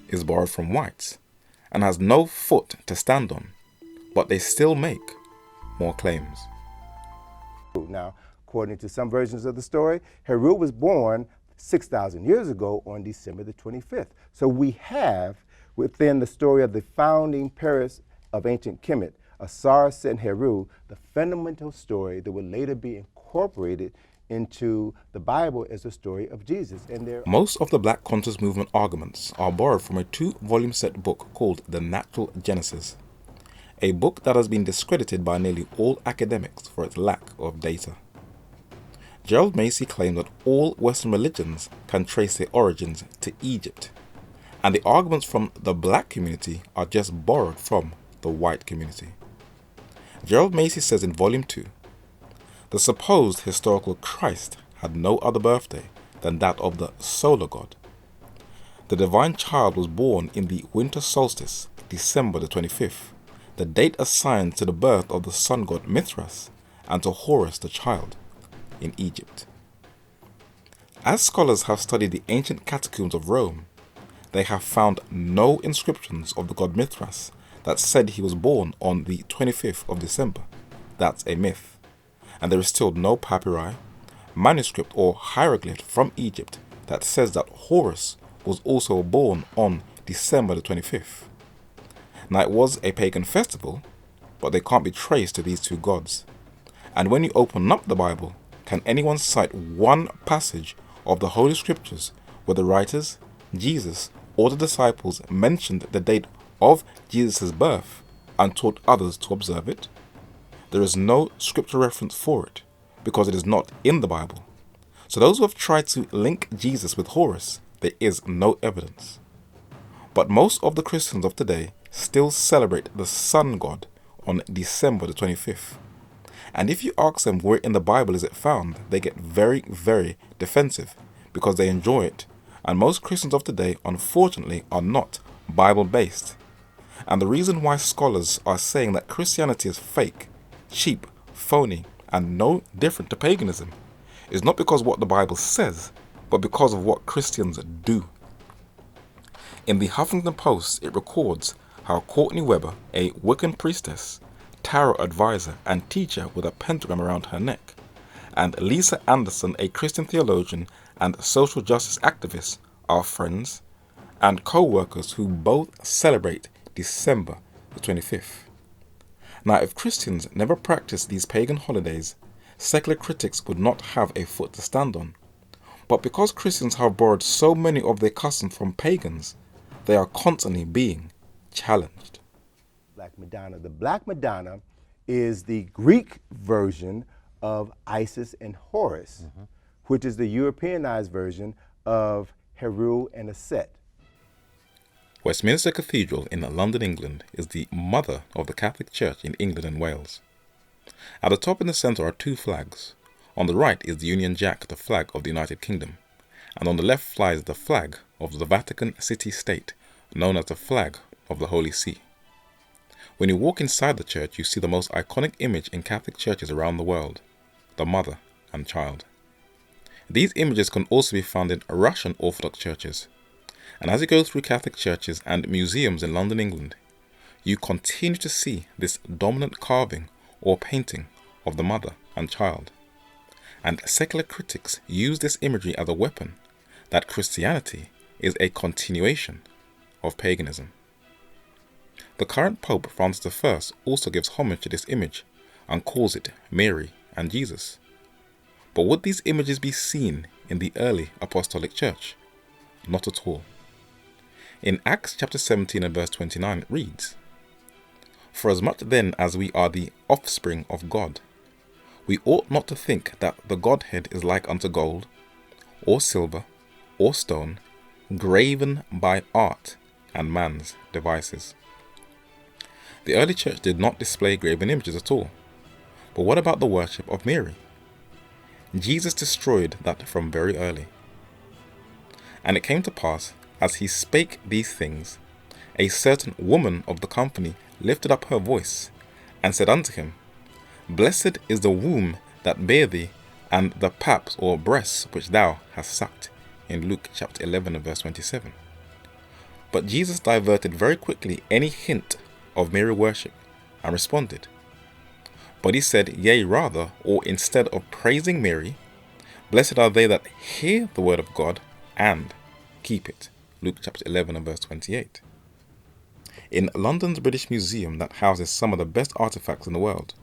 is borrowed from whites and has no foot to stand on, but they still make more claims. Now, according to some versions of the story, Heru was born 6,000 years ago on December the 25th. So we have within the story of the founding Paris of ancient Kemet, Osiris and Heru, the fundamental story that would later be incorporated into the Bible as the story of Jesus. And most of the Black Conscious Movement arguments are borrowed from a 2-volume set book called The Natural Genesis, a book that has been discredited by nearly all academics for its lack of data. Gerald Macy claimed that all Western religions can trace their origins to Egypt, and the arguments from the black community are just borrowed from the white community. Gerald Macy says in Volume 2, the supposed historical Christ had no other birthday than that of the solar god. The divine child was born in the winter solstice, December the 25th, the date assigned to the birth of the sun god Mithras and to Horus the child in Egypt. As scholars have studied the ancient catacombs of Rome, they have found no inscriptions of the god Mithras that said he was born on the 25th of December. That's a myth. And there is still no papyri, manuscript or hieroglyph from Egypt that says that Horus was also born on December the 25th. Now it was a pagan festival, but they can't be traced to these two gods. And when you open up the Bible, can anyone cite one passage of the Holy Scriptures where the writers, Jesus, or the disciples mentioned the date of Jesus' birth and taught others to observe it? There is no scripture reference for it because it is not in the Bible. So those who have tried to link Jesus with Horus, there is no evidence. But most of the Christians of today still celebrate the sun god on December the 25th. And if you ask them where in the Bible is it found, they get very, very defensive because they enjoy it. And most Christians of today, unfortunately, are not Bible-based. And the reason why scholars are saying that Christianity is fake, cheap, phony, and no different to paganism is not because of what the Bible says, but because of what Christians do. In the Huffington Post, it records how Courtney Weber, a Wiccan priestess, tarot advisor, and teacher with a pentagram around her neck, and Lisa Anderson, a Christian theologian and social justice activist, are friends and co-workers who both celebrate December the 25th. Now, if Christians never practiced these pagan holidays, secular critics would not have a foot to stand on. But because Christians have borrowed so many of their customs from pagans, they are constantly being challenged. Black Madonna. The Black Madonna is the Greek version of Isis and Horus, which is the Europeanized version of Heru and Aset. Westminster Cathedral in London, England is the mother of the Catholic Church in England and Wales. At the top in the centre are two flags. On the right is the Union Jack, the flag of the United Kingdom, and on the left flies the flag of the Vatican City-State, known as the flag of the Holy See. When you walk inside the church, you see the most iconic image in Catholic churches around the world, the mother and child. These images can also be found in Russian Orthodox churches. And as you go through Catholic churches and museums in London, England, you continue to see this dominant carving or painting of the mother and child. And secular critics use this imagery as a weapon that Christianity is a continuation of paganism. The current Pope Francis I also gives homage to this image and calls it Mary and Jesus. But would these images be seen in the early apostolic church? Not at all. In Acts chapter 17 and verse 29 it reads, "For as much then as we are the offspring of God, we ought not to think that the Godhead is like unto gold, or silver, or stone, graven by art and man's devices." The early church did not display graven images at all. But what about the worship of Mary? Jesus destroyed that from very early. And it came to pass, as he spake these things, a certain woman of the company lifted up her voice, and said unto him, Blessed is the womb that bare thee, and the paps or breasts which thou hast sucked, in Luke chapter 11 and verse 27. But Jesus diverted very quickly any hint of Mary worship and responded. But he said, yea, rather, or instead of praising Mary, blessed are they that hear the word of God and keep it. Luke chapter 11 and verse 28. In London's British Museum, that houses some of the best artifacts in the world,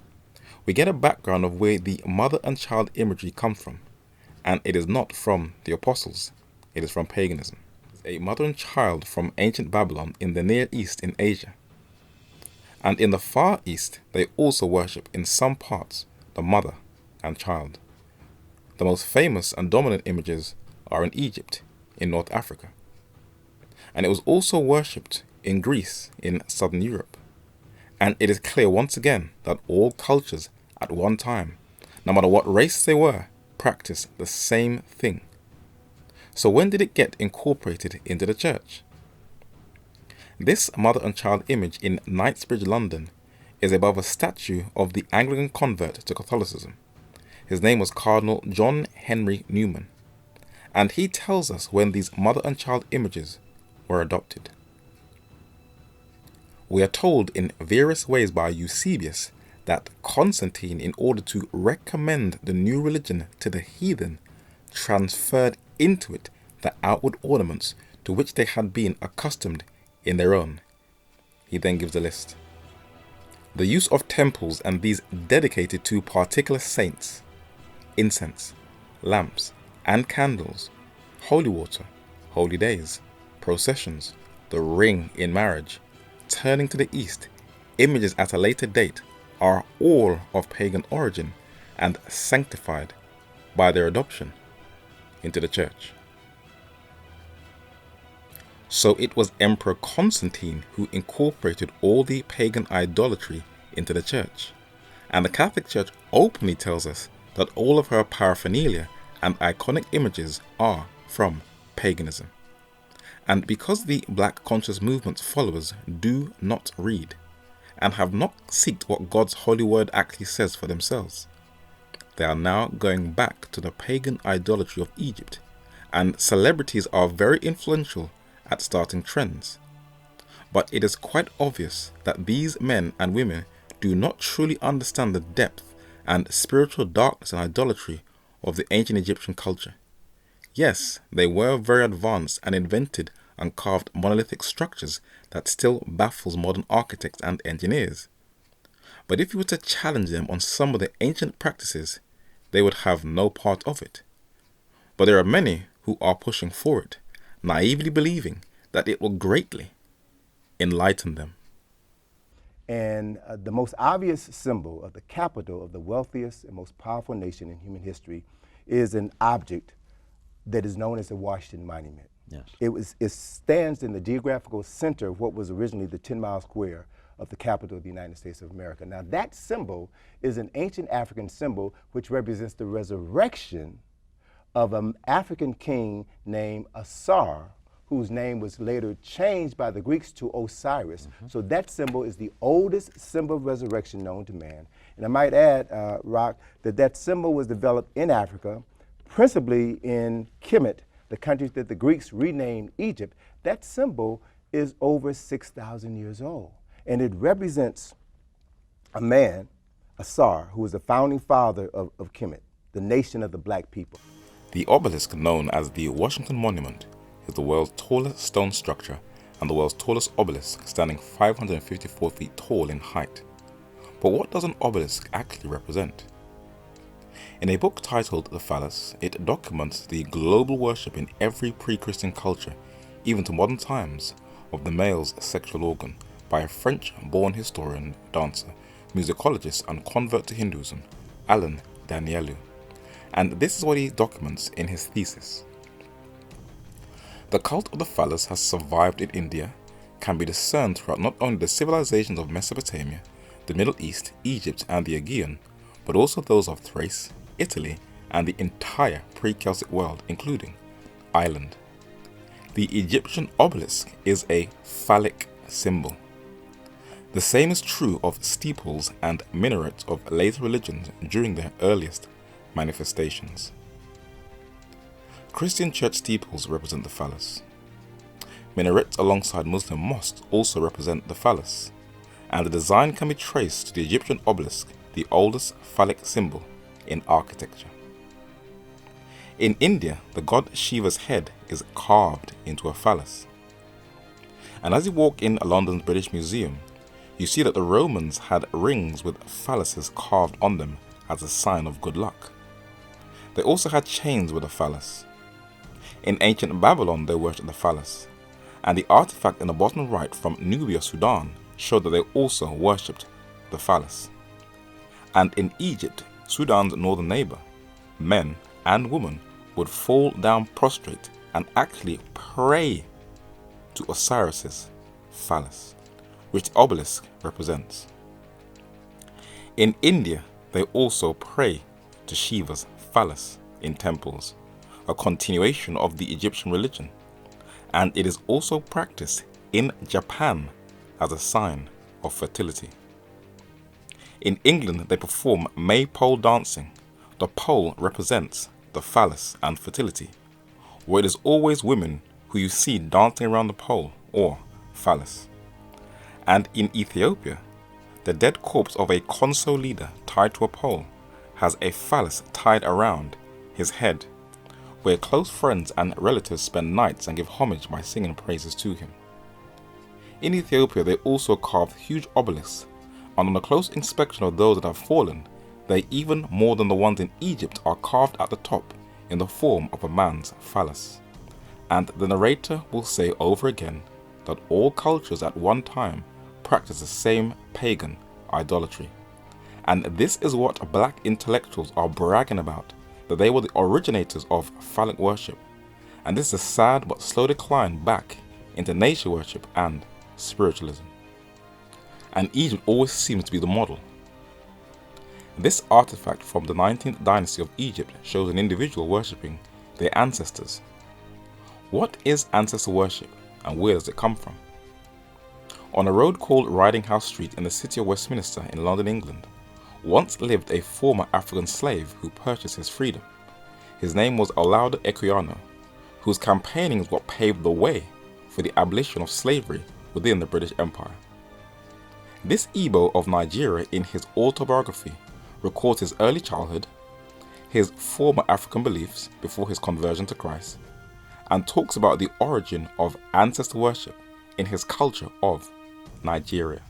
we get a background of where the mother and child imagery come from, and it is not from the apostles, it is from paganism. A mother and child from ancient Babylon in the Near East in Asia. And in the Far East, they also worship in some parts the mother and child. The most famous and dominant images are in Egypt, in North Africa. And it was also worshipped in Greece, in Southern Europe. And it is clear once again that all cultures at one time, no matter what race they were, practiced the same thing. So when did it get incorporated into the church? This mother and child image in Knightsbridge, London, is above a statue of the Anglican convert to Catholicism. His name was Cardinal John Henry Newman, and he tells us when these mother and child images were adopted. We are told in various ways by Eusebius that Constantine, in order to recommend the new religion to the heathen, transferred into it the outward ornaments to which they had been accustomed in their own. He then gives a list. The use of temples and these dedicated to particular saints, incense, lamps and candles, holy water, holy days, processions, the ring in marriage, turning to the east, images at a later date, are all of pagan origin and sanctified by their adoption into the church. So it was Emperor Constantine who incorporated all the pagan idolatry into the church, and the Catholic Church openly tells us that all of her paraphernalia and iconic images are from paganism. And because the Black Conscious Movement's followers do not read, and have not sought what God's holy word actually says for themselves, they are now going back to the pagan idolatry of Egypt, and celebrities are very influential at starting trends. But it is quite obvious that these men and women do not truly understand the depth and spiritual darkness and idolatry of the ancient Egyptian culture. Yes, they were very advanced and invented and carved monolithic structures that still baffles modern architects and engineers. But if you were to challenge them on some of the ancient practices, they would have no part of it. But there are many who are pushing for it, naively believing that it will greatly enlighten them. And the most obvious symbol of the capital of the wealthiest and most powerful nation in human history is an object that is known as the Washington Monument. Yes. It stands in the geographical center of what was originally the 10-mile square of the capital of the United States of America. Now that symbol is an ancient African symbol which represents the resurrection of an African king named Asar, whose name was later changed by the Greeks to Osiris. So that symbol is the oldest symbol of resurrection known to man. And I might add, Rock, that symbol was developed in Africa, principally in Kemet, the country that the Greeks renamed Egypt. That symbol is over 6,000 years old. And it represents a man, Asar, who was the founding father of Kemet, the nation of the black people. The obelisk known as the Washington Monument is the world's tallest stone structure and the world's tallest obelisk, standing 554 feet tall in height. But what does an obelisk actually represent? In a book titled The Phallus, it documents the global worship in every pre-Christian culture, even to modern times, of the male's sexual organ by a French-born historian, dancer, musicologist and convert to Hinduism, Alain Danielou. And this is what he documents in his thesis. The cult of the phallus has survived in India, can be discerned throughout not only the civilizations of Mesopotamia, the Middle East, Egypt and the Aegean, but also those of Thrace, Italy and the entire pre-Celtic world, including Ireland. The Egyptian obelisk is a phallic symbol. The same is true of steeples and minarets of later religions during their earliest manifestations. Christian church steeples represent the phallus. Minarets alongside Muslim mosques also represent the phallus, and the design can be traced to the Egyptian obelisk, the oldest phallic symbol in architecture. In India, the god Shiva's head is carved into a phallus. And as you walk in London's British Museum, you see that the Romans had rings with phalluses carved on them as a sign of good luck. They also had chains with a phallus. In ancient Babylon, they worshipped the phallus, and the artifact in the bottom right from Nubia, Sudan, showed that they also worshipped the phallus. And in Egypt, Sudan's northern neighbor, men and women would fall down prostrate and actually pray to Osiris's phallus, which the obelisk represents. In India, they also pray to Shiva's phallus in temples, a continuation of the Egyptian religion, and it is also practiced in Japan as a sign of fertility. In England, they perform maypole dancing. The pole represents the phallus and fertility, where it is always women who you see dancing around the pole or phallus. And in Ethiopia, the dead corpse of a Konso leader tied to a pole has a phallus tied around his head, where close friends and relatives spend nights and give homage by singing praises to him. In Ethiopia, they also carved huge obelisks, and on a close inspection of those that have fallen, they, even more than the ones in Egypt, are carved at the top in the form of a man's phallus. And the narrator will say over again that all cultures at one time practice the same pagan idolatry. And this is what black intellectuals are bragging about, that they were the originators of phallic worship. And this is a sad but slow decline back into nature worship and spiritualism. And Egypt always seems to be the model. This artifact from the 19th dynasty of Egypt shows an individual worshipping their ancestors. What is ancestor worship, and where does it come from? On a road called Riding House Street in the city of Westminster in London, England, once lived a former African slave who purchased his freedom. His name was Olaudah Equiano, whose campaigning is what paved the way for the abolition of slavery within the British Empire. This Igbo of Nigeria, in his autobiography, records his early childhood, his former African beliefs before his conversion to Christ, and talks about the origin of ancestor worship in his culture of Nigeria.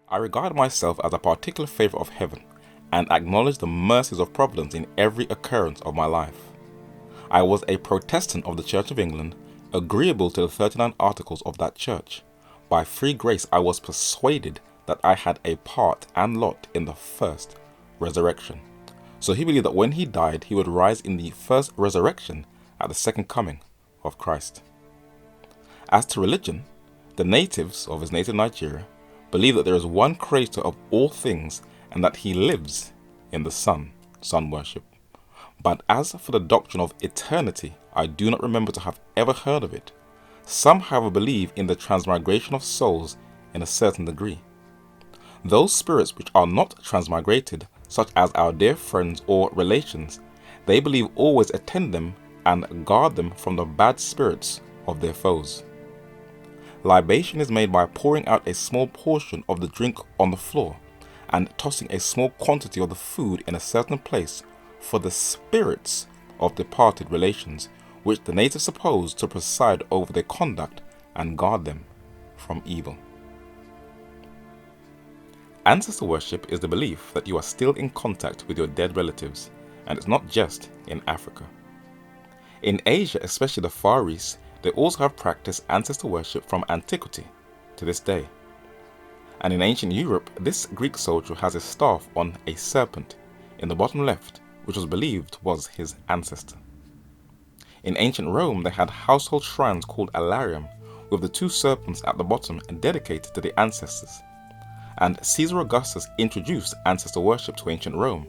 I regard myself as a particular favourite of heaven and acknowledge the mercies of providence in every occurrence of my life. I was a Protestant of the Church of England, agreeable to the 39 articles of that church. By free grace I was persuaded that I had a part and lot in the first resurrection. So he believed that when he died, he would rise in the first resurrection at the second coming of Christ. As to religion, the natives of his native Nigeria believe that there is one creator of all things and that he lives in the sun worship. But as for the doctrine of eternity, I do not remember to have ever heard of it. Some, however, believe in the transmigration of souls in a certain degree. Those spirits which are not transmigrated, such as our dear friends or relations, they believe always attend them and guard them from the bad spirits of their foes. Libation is made by pouring out a small portion of the drink on the floor and tossing a small quantity of the food in a certain place for the spirits of departed relations, which the natives suppose to preside over their conduct and guard them from evil. Ancestor worship is the belief that you are still in contact with your dead relatives, and it's not just in Africa. In Asia, especially the Far East, they also have practiced ancestor worship from antiquity to this day. And in ancient Europe, this Greek soldier has a staff on a serpent in the bottom left, which was believed was his ancestor. In ancient Rome, they had household shrines called alarium, with the two serpents at the bottom dedicated to the ancestors. And Caesar Augustus introduced ancestor worship to ancient Rome.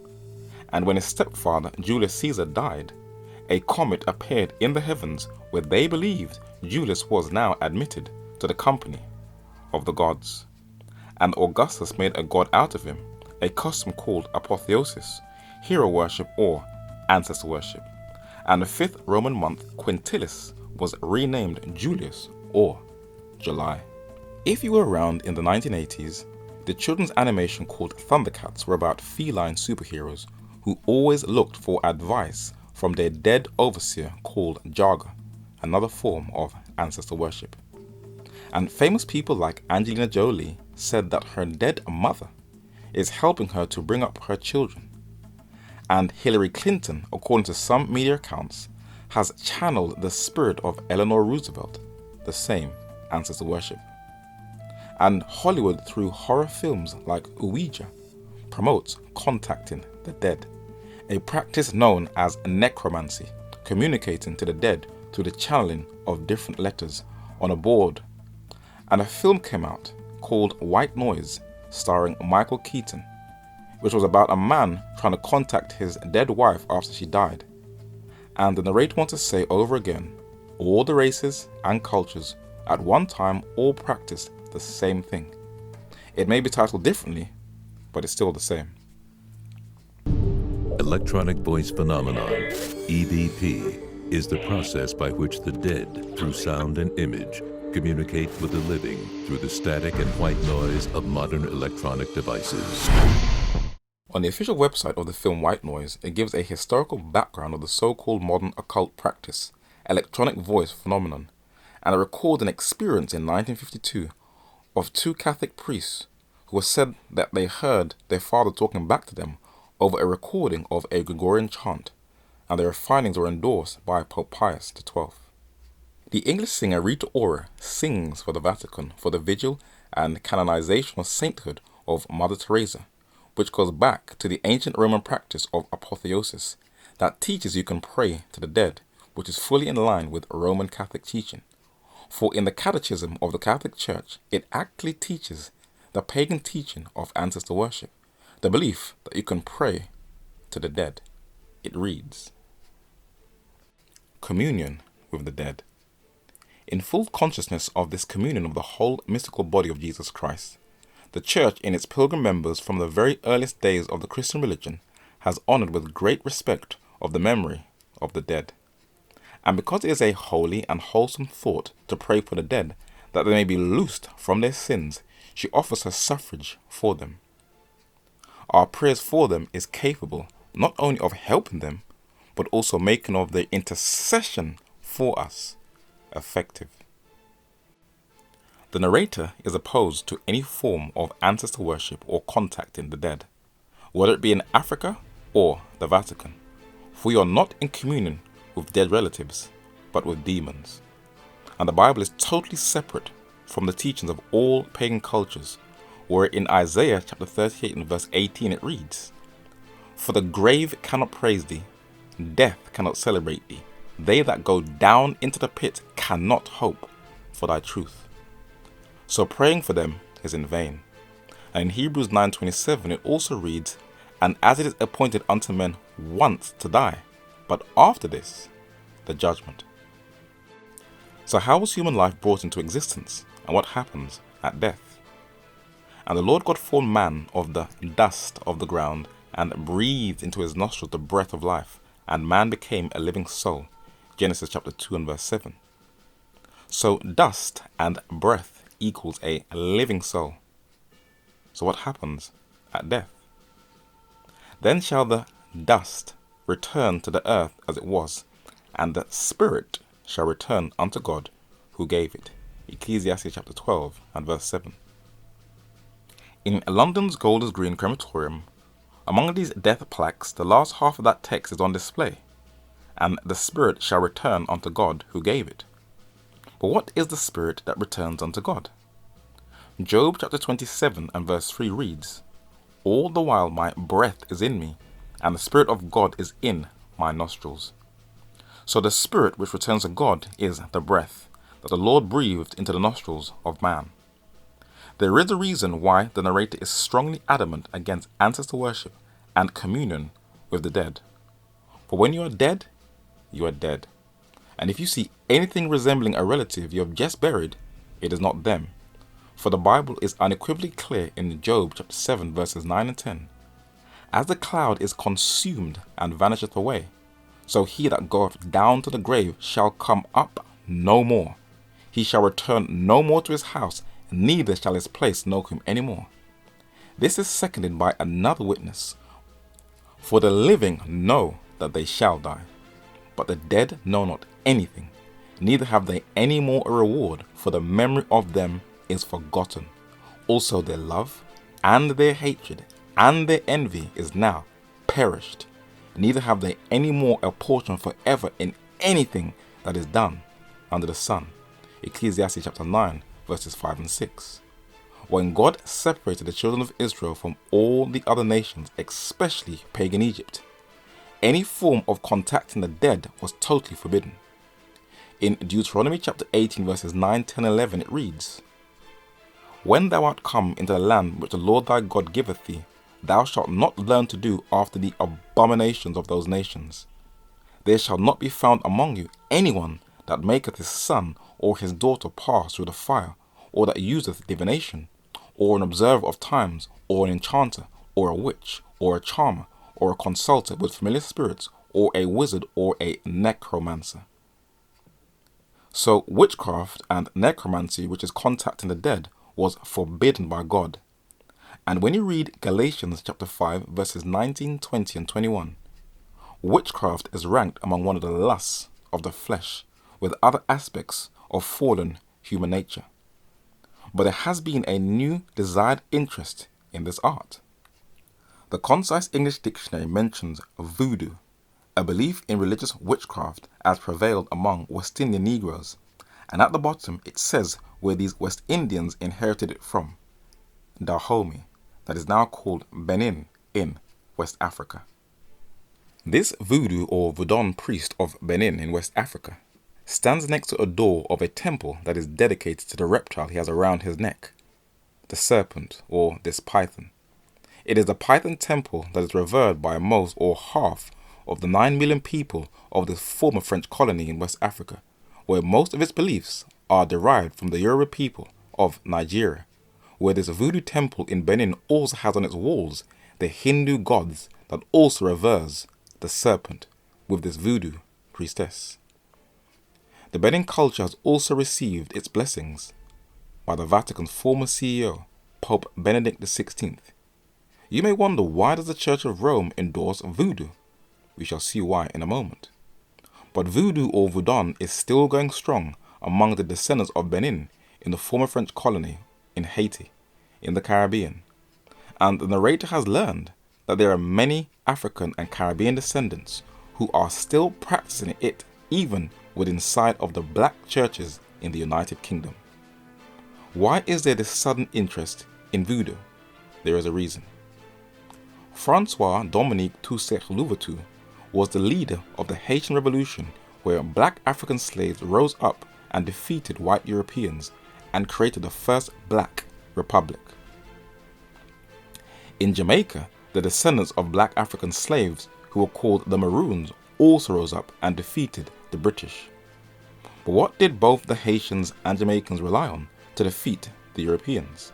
And when his stepfather, Julius Caesar, died, a comet appeared in the heavens where they believed Julius was now admitted to the company of the gods. And Augustus made a god out of him, a custom called apotheosis, hero worship or ancestor worship, and the 5th Roman month Quintilis was renamed Julius or July. If you were around in the 1980s, the children's animation called Thundercats were about feline superheroes who always looked for advice from their dead overseer called Jaga, another form of ancestor worship. And famous people like Angelina Jolie said that her dead mother is helping her to bring up her children. And Hillary Clinton, according to some media accounts, has channeled the spirit of Eleanor Roosevelt, the same ancestor worship. And Hollywood, through horror films like Ouija, promotes contacting the dead, a practice known as necromancy, communicating to the dead through the channeling of different letters on a board. And a film came out called White Noise, starring Michael Keaton, which was about a man trying to contact his dead wife after she died. And the narrator wants to say over again, all the races and cultures at one time all practiced the same thing. It may be titled differently, but it's still the same. Electronic voice phenomenon, EVP, is the process by which the dead, through sound and image, communicate with the living through the static and white noise of modern electronic devices. On the official website of the film White Noise, it gives a historical background of the so-called modern occult practice, electronic voice phenomenon, and it records an experience in 1952 of 2 Catholic priests who were said that they heard their father talking back to them over a recording of a Gregorian chant, and their findings were endorsed by Pope Pius XII. The English singer Rita Ora sings for the Vatican for the vigil and canonization of sainthood of Mother Teresa, which goes back to the ancient Roman practice of apotheosis that teaches you can pray to the dead, which is fully in line with Roman Catholic teaching. For in the Catechism of the Catholic Church, it actually teaches the pagan teaching of ancestor worship, the belief that you can pray to the dead. It reads, Communion with the dead. In full consciousness of this communion of the whole mystical body of Jesus Christ, the Church in its pilgrim members from the very earliest days of the Christian religion has honored with great respect of the memory of the dead. And because it is a holy and wholesome thought to pray for the dead, that they may be loosed from their sins, she offers her suffrage for them. Our prayers for them is capable not only of helping them, but also making of their intercession for us effective. The narrator is opposed to any form of ancestor worship or contacting the dead, whether it be in Africa or the Vatican, for we are not in communion with dead relatives, but with demons. And the Bible is totally separate from the teachings of all pagan cultures, where in Isaiah chapter 38 and verse 18 it reads, For the grave cannot praise thee, death cannot celebrate thee, they that go down into the pit cannot hope for thy truth. So praying for them is in vain. And in Hebrews 9:27 it also reads, And as it is appointed unto men once to die, but after this, the judgment. So how was human life brought into existence, and what happens at death? And the Lord God formed man of the dust of the ground, and breathed into his nostrils the breath of life, and man became a living soul. Genesis chapter 2 and verse 7. So dust and breath equals a living soul. So what happens at death? Then shall the dust return to the earth as it was, and the spirit shall return unto God who gave it. Ecclesiastes chapter 12 and verse 7. In London's Golders Green Crematorium, among these death plaques, the last half of that text is on display, and the spirit shall return unto God who gave it. But what is the spirit that returns unto God? Job chapter 27 and verse 3 reads, All the while my breath is in me, and the Spirit of God is in my nostrils. So the spirit which returns to God is the breath that the Lord breathed into the nostrils of man. There is a reason why the narrator is strongly adamant against ancestor worship and communion with the dead. For when you are dead, you are dead. And if you see anything resembling a relative you have just buried, it is not them. For the Bible is unequivocally clear in Job chapter 7 verses 9 and 10. As the cloud is consumed and vanisheth away, so he that goeth down to the grave shall come up no more. He shall return no more to his house, neither shall his place know him any more. This is seconded by another witness. For the living know that they shall die, but the dead know not anything, neither have they any more a reward, for the memory of them is forgotten. Also their love, and their hatred, and their envy is now perished. Neither have they any more a portion forever in anything that is done under the sun. Ecclesiastes chapter 9, verses 5 and 6. When God separated the children of Israel from all the other nations, especially pagan Egypt, any form of contacting the dead was totally forbidden. In Deuteronomy chapter 18, verses 9, 10, 11, it reads, When thou art come into the land which the Lord thy God giveth thee, thou shalt not learn to do after the abominations of those nations. There shall not be found among you anyone that maketh his son or his daughter pass through the fire, or that useth divination, or an observer of times, or an enchanter, or a witch, or a charmer, or a consulter with familiar spirits, or a wizard, or a necromancer. So witchcraft and necromancy, which is contacting the dead, was forbidden by God. And when you read Galatians chapter 5, verses 19, 20, and 21, witchcraft is ranked among one of the lusts of the flesh, with other aspects of fallen human nature. But there has been a new desired interest in this art. The Concise English Dictionary mentions voodoo, a belief in religious witchcraft as prevailed among West Indian Negroes, and at the bottom it says where these West Indians inherited it from, Dahomey, that is now called Benin in West Africa. This voodoo or Vodun priest of Benin in West Africa stands next to a door of a temple that is dedicated to the reptile he has around his neck, the serpent or this python. It is the python temple that is revered by most or half of the 9 million people of the former French colony in West Africa, where most of its beliefs are derived from the Yoruba people of Nigeria, where this voodoo temple in Benin also has on its walls the Hindu gods that also reveres the serpent with this voodoo priestess. The Benin culture has also received its blessings by the Vatican's former CEO, Pope Benedict XVI. You may wonder, why does the Church of Rome endorse voodoo? We shall see why in a moment. But voodoo or Vodun is still going strong among the descendants of Benin in the former French colony in Haiti, in the Caribbean. And the narrator has learned that there are many African and Caribbean descendants who are still practicing it even within sight of the black churches in the United Kingdom. Why is there this sudden interest in voodoo? There is a reason. Francois Dominique Toussaint Louverture was the leader of the Haitian Revolution, where black African slaves rose up and defeated white Europeans and created the first black republic. In Jamaica, the descendants of black African slaves, who were called the Maroons, also rose up and defeated the British. But what did both the Haitians and Jamaicans rely on to defeat the Europeans?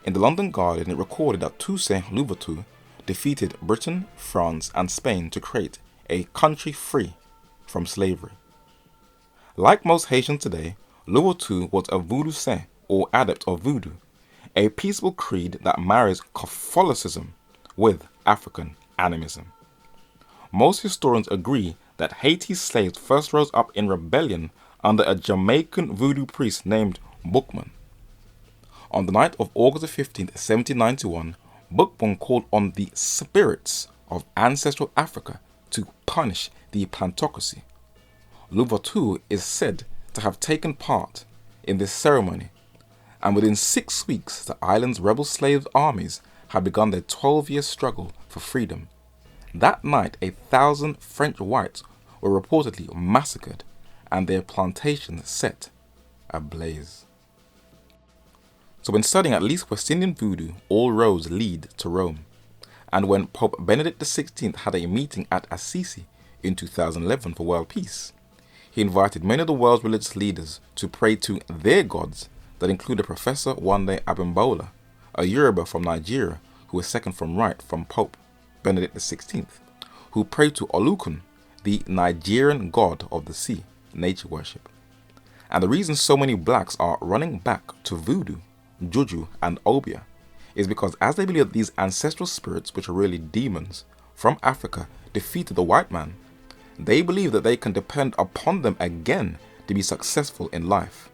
In the London Guardian, it recorded that Toussaint Louverture defeated Britain, France, and Spain to create a country free from slavery. Like most Haitians today, Louverture was a voodoo saint or adept of voodoo, a peaceable creed that marries Catholicism with African animism. Most historians agree that Haiti's slaves first rose up in rebellion under a Jamaican voodoo priest named Boukman. On the night of August 15, 1791, Boukman called on the spirits of ancestral Africa to punish the plantocracy. Louverture is said to have taken part in this ceremony, and within 6 weeks the island's rebel slave armies had begun their 12-year struggle for freedom. That night 1,000 French whites were reportedly massacred and their plantations set ablaze. So when studying at least West Indian voodoo, all roads lead to Rome. And when Pope Benedict XVI had a meeting at Assisi in 2011 for world peace, he invited many of the world's religious leaders to pray to their gods that included Professor Wande Abimbola, a Yoruba from Nigeria who was second from right from Pope Benedict XVI, who prayed to Olokun, the Nigerian god of the sea, nature worship. And the reason so many blacks are running back to voodoo, juju, and obia is because as they believe that these ancestral spirits, which are really demons, from Africa defeated the white man, they believe that they can depend upon them again to be successful in life.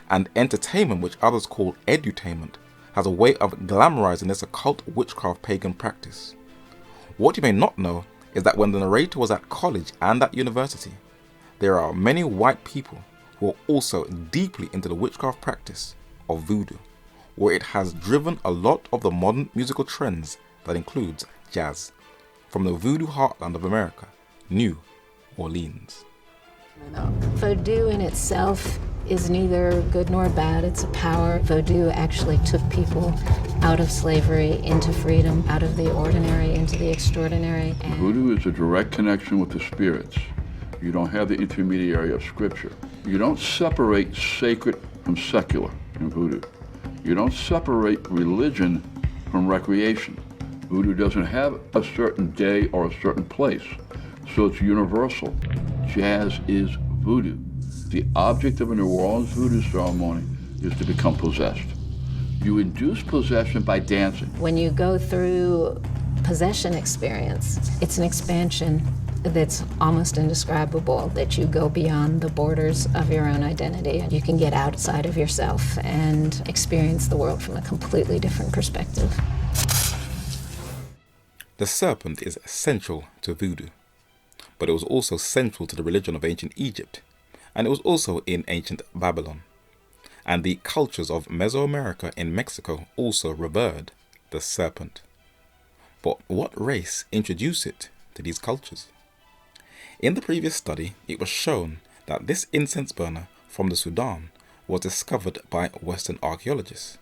And entertainment, which others call edutainment, has a way of glamorizing this occult witchcraft pagan practice. What you may not know is that when the narrator was at college and at university, there are many white people who are also deeply into the witchcraft practice of voodoo, where it has driven a lot of the modern musical trends that includes jazz, from the voodoo heartland of America, New Orleans. Voodoo in itself is neither good nor bad. It's a power. Voodoo actually took people out of slavery into freedom, out of the ordinary into the extraordinary. Voodoo is a direct connection with the spirits. You don't have the intermediary of scripture. You don't separate sacred from secular in voodoo. You don't separate religion from recreation. Voodoo doesn't have a certain day or a certain place, so it's universal. Jazz is voodoo. The object of a New Orleans voodoo ceremony is to become possessed. You induce possession by dancing. When you go through possession experience, it's an expansion that's almost indescribable, that you go beyond the borders of your own identity. You can get outside of yourself and experience the world from a completely different perspective. The serpent is central to voodoo, but it was also central to the religion of ancient Egypt, and it was also in ancient Babylon. And the cultures of Mesoamerica in Mexico also revered the serpent. But what race introduced it to these cultures? In the previous study, it was shown that this incense burner from the Sudan was discovered by Western archaeologists.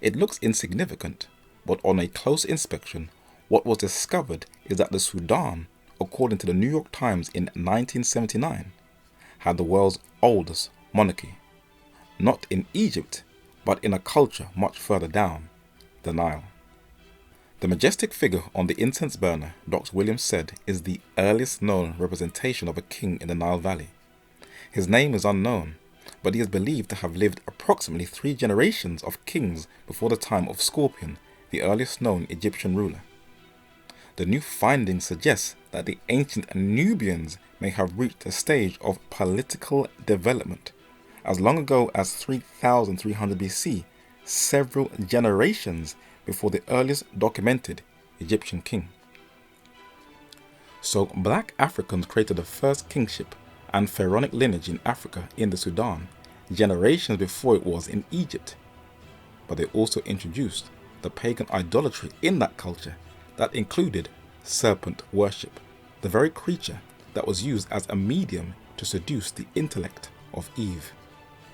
It looks insignificant, but on a close inspection, what was discovered is that the Sudan, according to the New York Times in 1979, had the world's oldest monarchy, not in Egypt, but in a culture much further down the Nile. The majestic figure on the incense burner, Dr. Williams said, is the earliest known representation of a king in the Nile Valley. His name is unknown, but he is believed to have lived approximately 3 generations of kings before the time of Scorpion, the earliest known Egyptian ruler. The new findings suggest that the ancient Nubians may have reached a stage of political development as long ago as 3300 BC, several generations before the earliest documented Egyptian king. So black Africans created the first kingship and pharaonic lineage in Africa in the Sudan generations before it was in Egypt. But they also introduced the pagan idolatry in that culture that included serpent worship, the very creature that was used as a medium to seduce the intellect of Eve.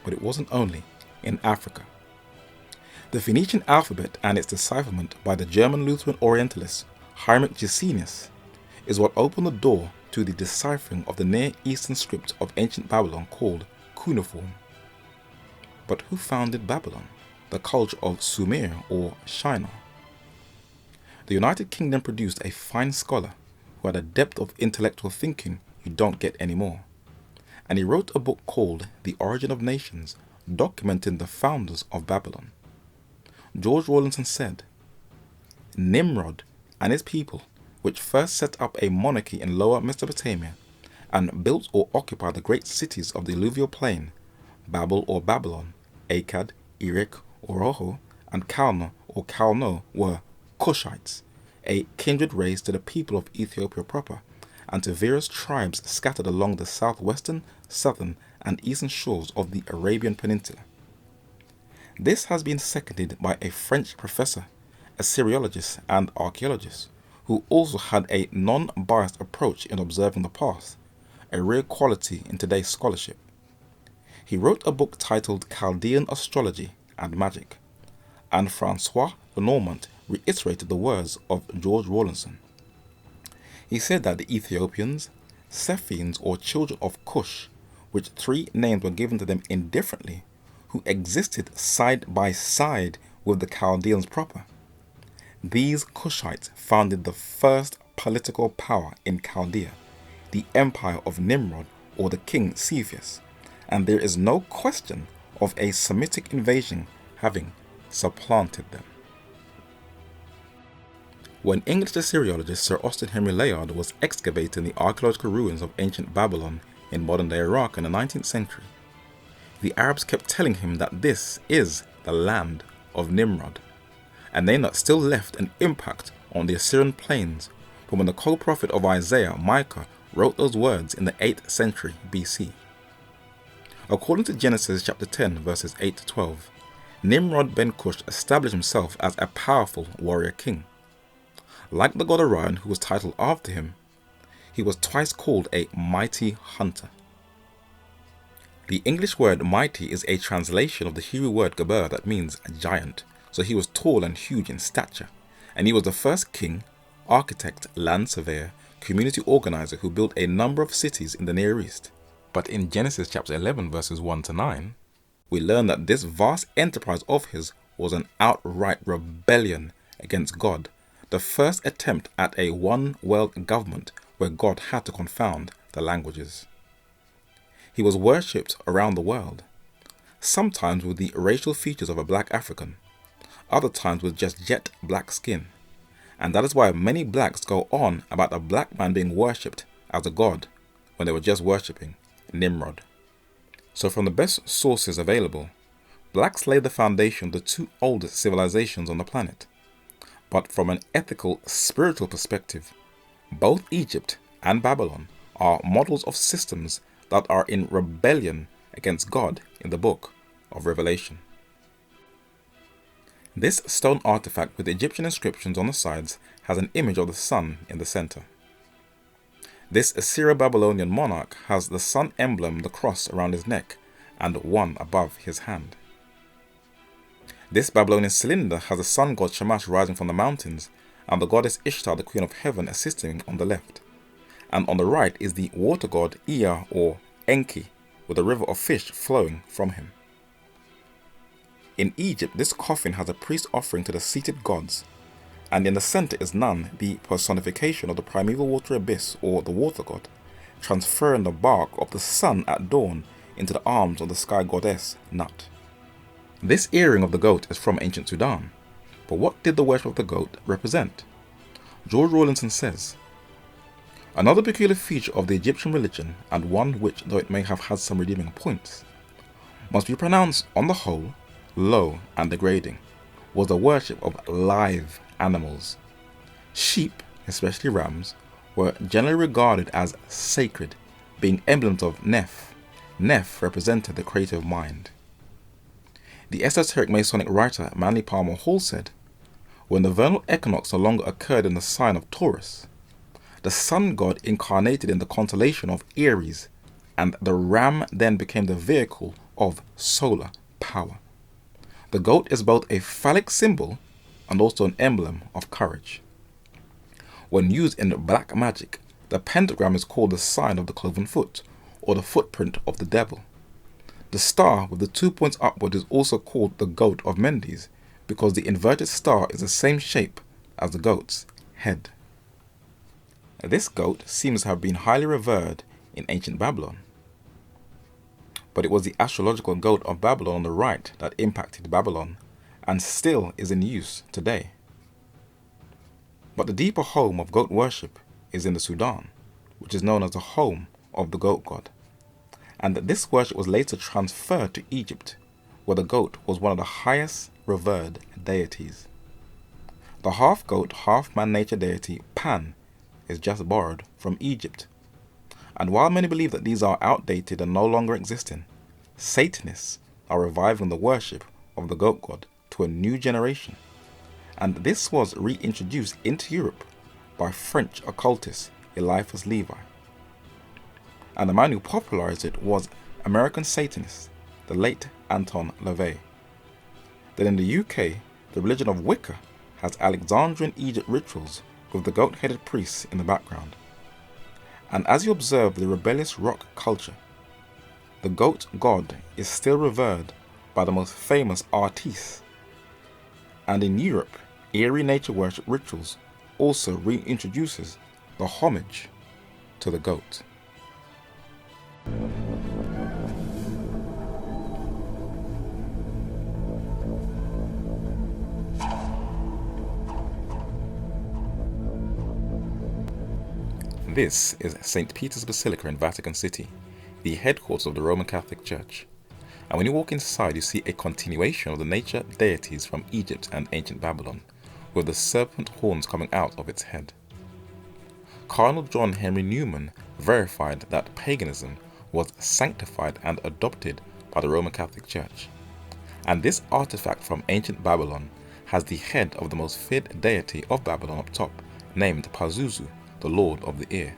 But it wasn't only in Africa. The Phoenician alphabet and its decipherment by the German Lutheran Orientalist Heinrich Gesenius is what opened the door to the deciphering of the Near Eastern script of ancient Babylon called cuneiform. But who founded Babylon, the culture of Sumer or Shinar? The United Kingdom produced a fine scholar who had a depth of intellectual thinking you don't get anymore, and he wrote a book called The Origin of Nations, documenting the founders of Babylon. George Rawlinson said, Nimrod and his people, which first set up a monarchy in Lower Mesopotamia and built or occupied the great cities of the alluvial plain, Babel or Babylon, Akkad, Erech or Roho, and Calno or Calno, were Cushites, a kindred race to the people of Ethiopia proper, and to various tribes scattered along the southwestern, southern, and eastern shores of the Arabian Peninsula. This has been seconded by a French professor, a Assyriologist, and archaeologist, who also had a non-biased approach in observing the past, a rare quality in today's scholarship. He wrote a book titled Chaldean Astrology and Magic, and Francois Lenormand reiterated the words of George Rawlinson. He said that the Ethiopians, Sephians or children of Cush, which 3 names were given to them indifferently, who existed side by side with the Chaldeans proper. These Cushites founded the first political power in Chaldea, the empire of Nimrod or the king Cepheus, and there is no question of a Semitic invasion having supplanted them. When English Assyriologist Sir Austin Henry Layard was excavating the archaeological ruins of ancient Babylon in modern-day Iraq in the 19th century, the Arabs kept telling him that this is the land of Nimrod, and they not still left an impact on the Assyrian plains from when the co-prophet of Isaiah, Micah, wrote those words in the 8th century BC. According to Genesis chapter 10 verses 8 to 12, Nimrod ben Cush established himself as a powerful warrior king. Like the god Orion, who was titled after him, he was twice called a mighty hunter. The English word mighty is a translation of the Hebrew word geber that means giant, so he was tall and huge in stature, and he was the first king, architect, land surveyor, community organizer who built a number of cities in the Near East. But in Genesis chapter 11 verses 1 to 9, we learn that this vast enterprise of his was an outright rebellion against God, the first attempt at a one world government where God had to confound the languages. He was worshipped around the world, sometimes with the racial features of a black African, other times with just jet black skin, and that is why many blacks go on about a black man being worshipped as a god when they were just worshipping Nimrod. So from the best sources available, blacks laid the foundation of the two oldest civilizations on the planet. But from an ethical, spiritual perspective, both Egypt and Babylon are models of systems that are in rebellion against God in the book of Revelation. This stone artifact with Egyptian inscriptions on the sides has an image of the sun in the center. This Assyro-Babylonian monarch has the sun emblem, the cross, around his neck and one above his hand. This Babylonian cylinder has the sun god Shamash rising from the mountains and the goddess Ishtar, the queen of heaven, assisting him on the left. And on the right is the water god Ea or Enki, with a river of fish flowing from him. In Egypt, this coffin has a priest offering to the seated gods, and in the center is Nun, the personification of the primeval water abyss or the water god, transferring the bark of the sun at dawn into the arms of the sky goddess Nut. This earring of the goat is from ancient Sudan, but what did the worship of the goat represent? George Rawlinson says, another peculiar feature of the Egyptian religion, and one which, though it may have had some redeeming points, must be pronounced on the whole low and degrading, was the worship of live animals. Sheep, especially rams, were generally regarded as sacred, being emblems of Neph. Neph represented the creative mind. The esoteric Masonic writer Manly Palmer Hall said, when the vernal equinox no longer occurred in the sign of Taurus, the sun god incarnated in the constellation of Aries, and the ram then became the vehicle of solar power. The goat is both a phallic symbol and also an emblem of courage. When used in black magic, the pentagram is called the sign of the cloven foot, or the footprint of the devil. The star with the 2 points upward is also called the goat of Mendes, because the inverted star is the same shape as the goat's head. This goat seems to have been highly revered in ancient Babylon. But it was the astrological goat of Babylon on the right that impacted Babylon, and still is in use today. But the deeper home of goat worship is in the Sudan, which is known as the home of the goat god. And that this worship was later transferred to Egypt, where the goat was one of the highest revered deities. The half-goat, half-man nature deity Pan is just borrowed from Egypt. And while many believe that these are outdated and no longer existing, Satanists are reviving the worship of the goat god to a new generation. And this was reintroduced into Europe by French occultist Eliphas Levi. And the man who popularized it was American Satanist, the late Anton LaVey. Then in the UK, the religion of Wicca has Alexandrian Egypt rituals with the goat-headed priests in the background. And as you observe the rebellious rock culture, the goat god is still revered by the most famous artistes. And in Europe, eerie nature worship rituals also reintroduces the homage to the goat. This is St. Peter's Basilica in Vatican City, the headquarters of the Roman Catholic Church. And when you walk inside, you see a continuation of the nature deities from Egypt and ancient Babylon, with the serpent horns coming out of its head. Cardinal John Henry Newman verified that paganism was sanctified and adopted by the Roman Catholic Church. And this artifact from ancient Babylon has the head of the most feared deity of Babylon up top, named Pazuzu, the Lord of the Ear.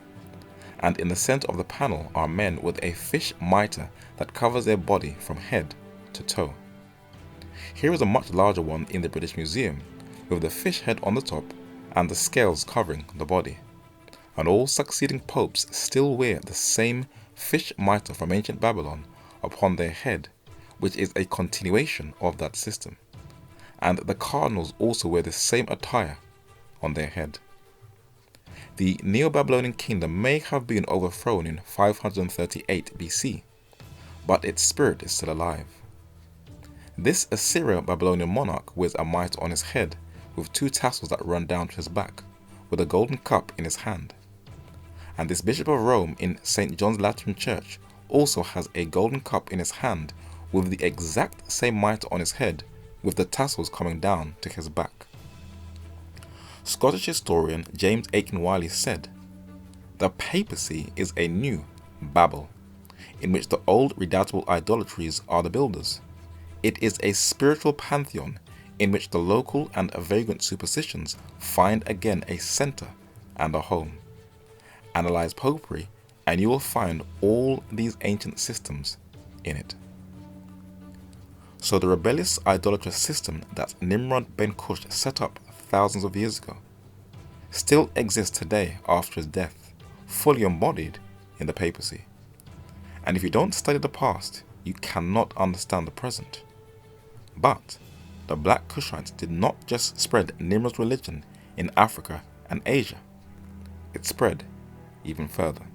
And in the center of the panel are men with a fish mitre that covers their body from head to toe. Here is a much larger one in the British Museum, with the fish head on the top and the scales covering the body. And all succeeding popes still wear the same fish mitre from ancient Babylon upon their head, which is a continuation of that system. And the cardinals also wear the same attire on their head. The Neo-Babylonian kingdom may have been overthrown in 538 BC, but its spirit is still alive. This Assyro-Babylonian monarch wears a mitre on his head with two tassels that run down to his back, with a golden cup in his hand. And this Bishop of Rome in St. John's Lateran Church also has a golden cup in his hand with the exact same mitre on his head, with the tassels coming down to his back. Scottish historian James Aiken Wiley said, "The papacy is a new Babel, in which the old redoubtable idolatries are the builders. It is a spiritual pantheon in which the local and vagrant superstitions find again a centre and a home. Analyze popery and you will find all these ancient systems in it." So the rebellious idolatrous system that Nimrod ben Cush set up thousands of years ago still exists today after his death, fully embodied in the papacy. And if you don't study the past, you cannot understand the present. But the Black Cushites did not just spread Nimrod's religion in Africa and Asia. It spread even further.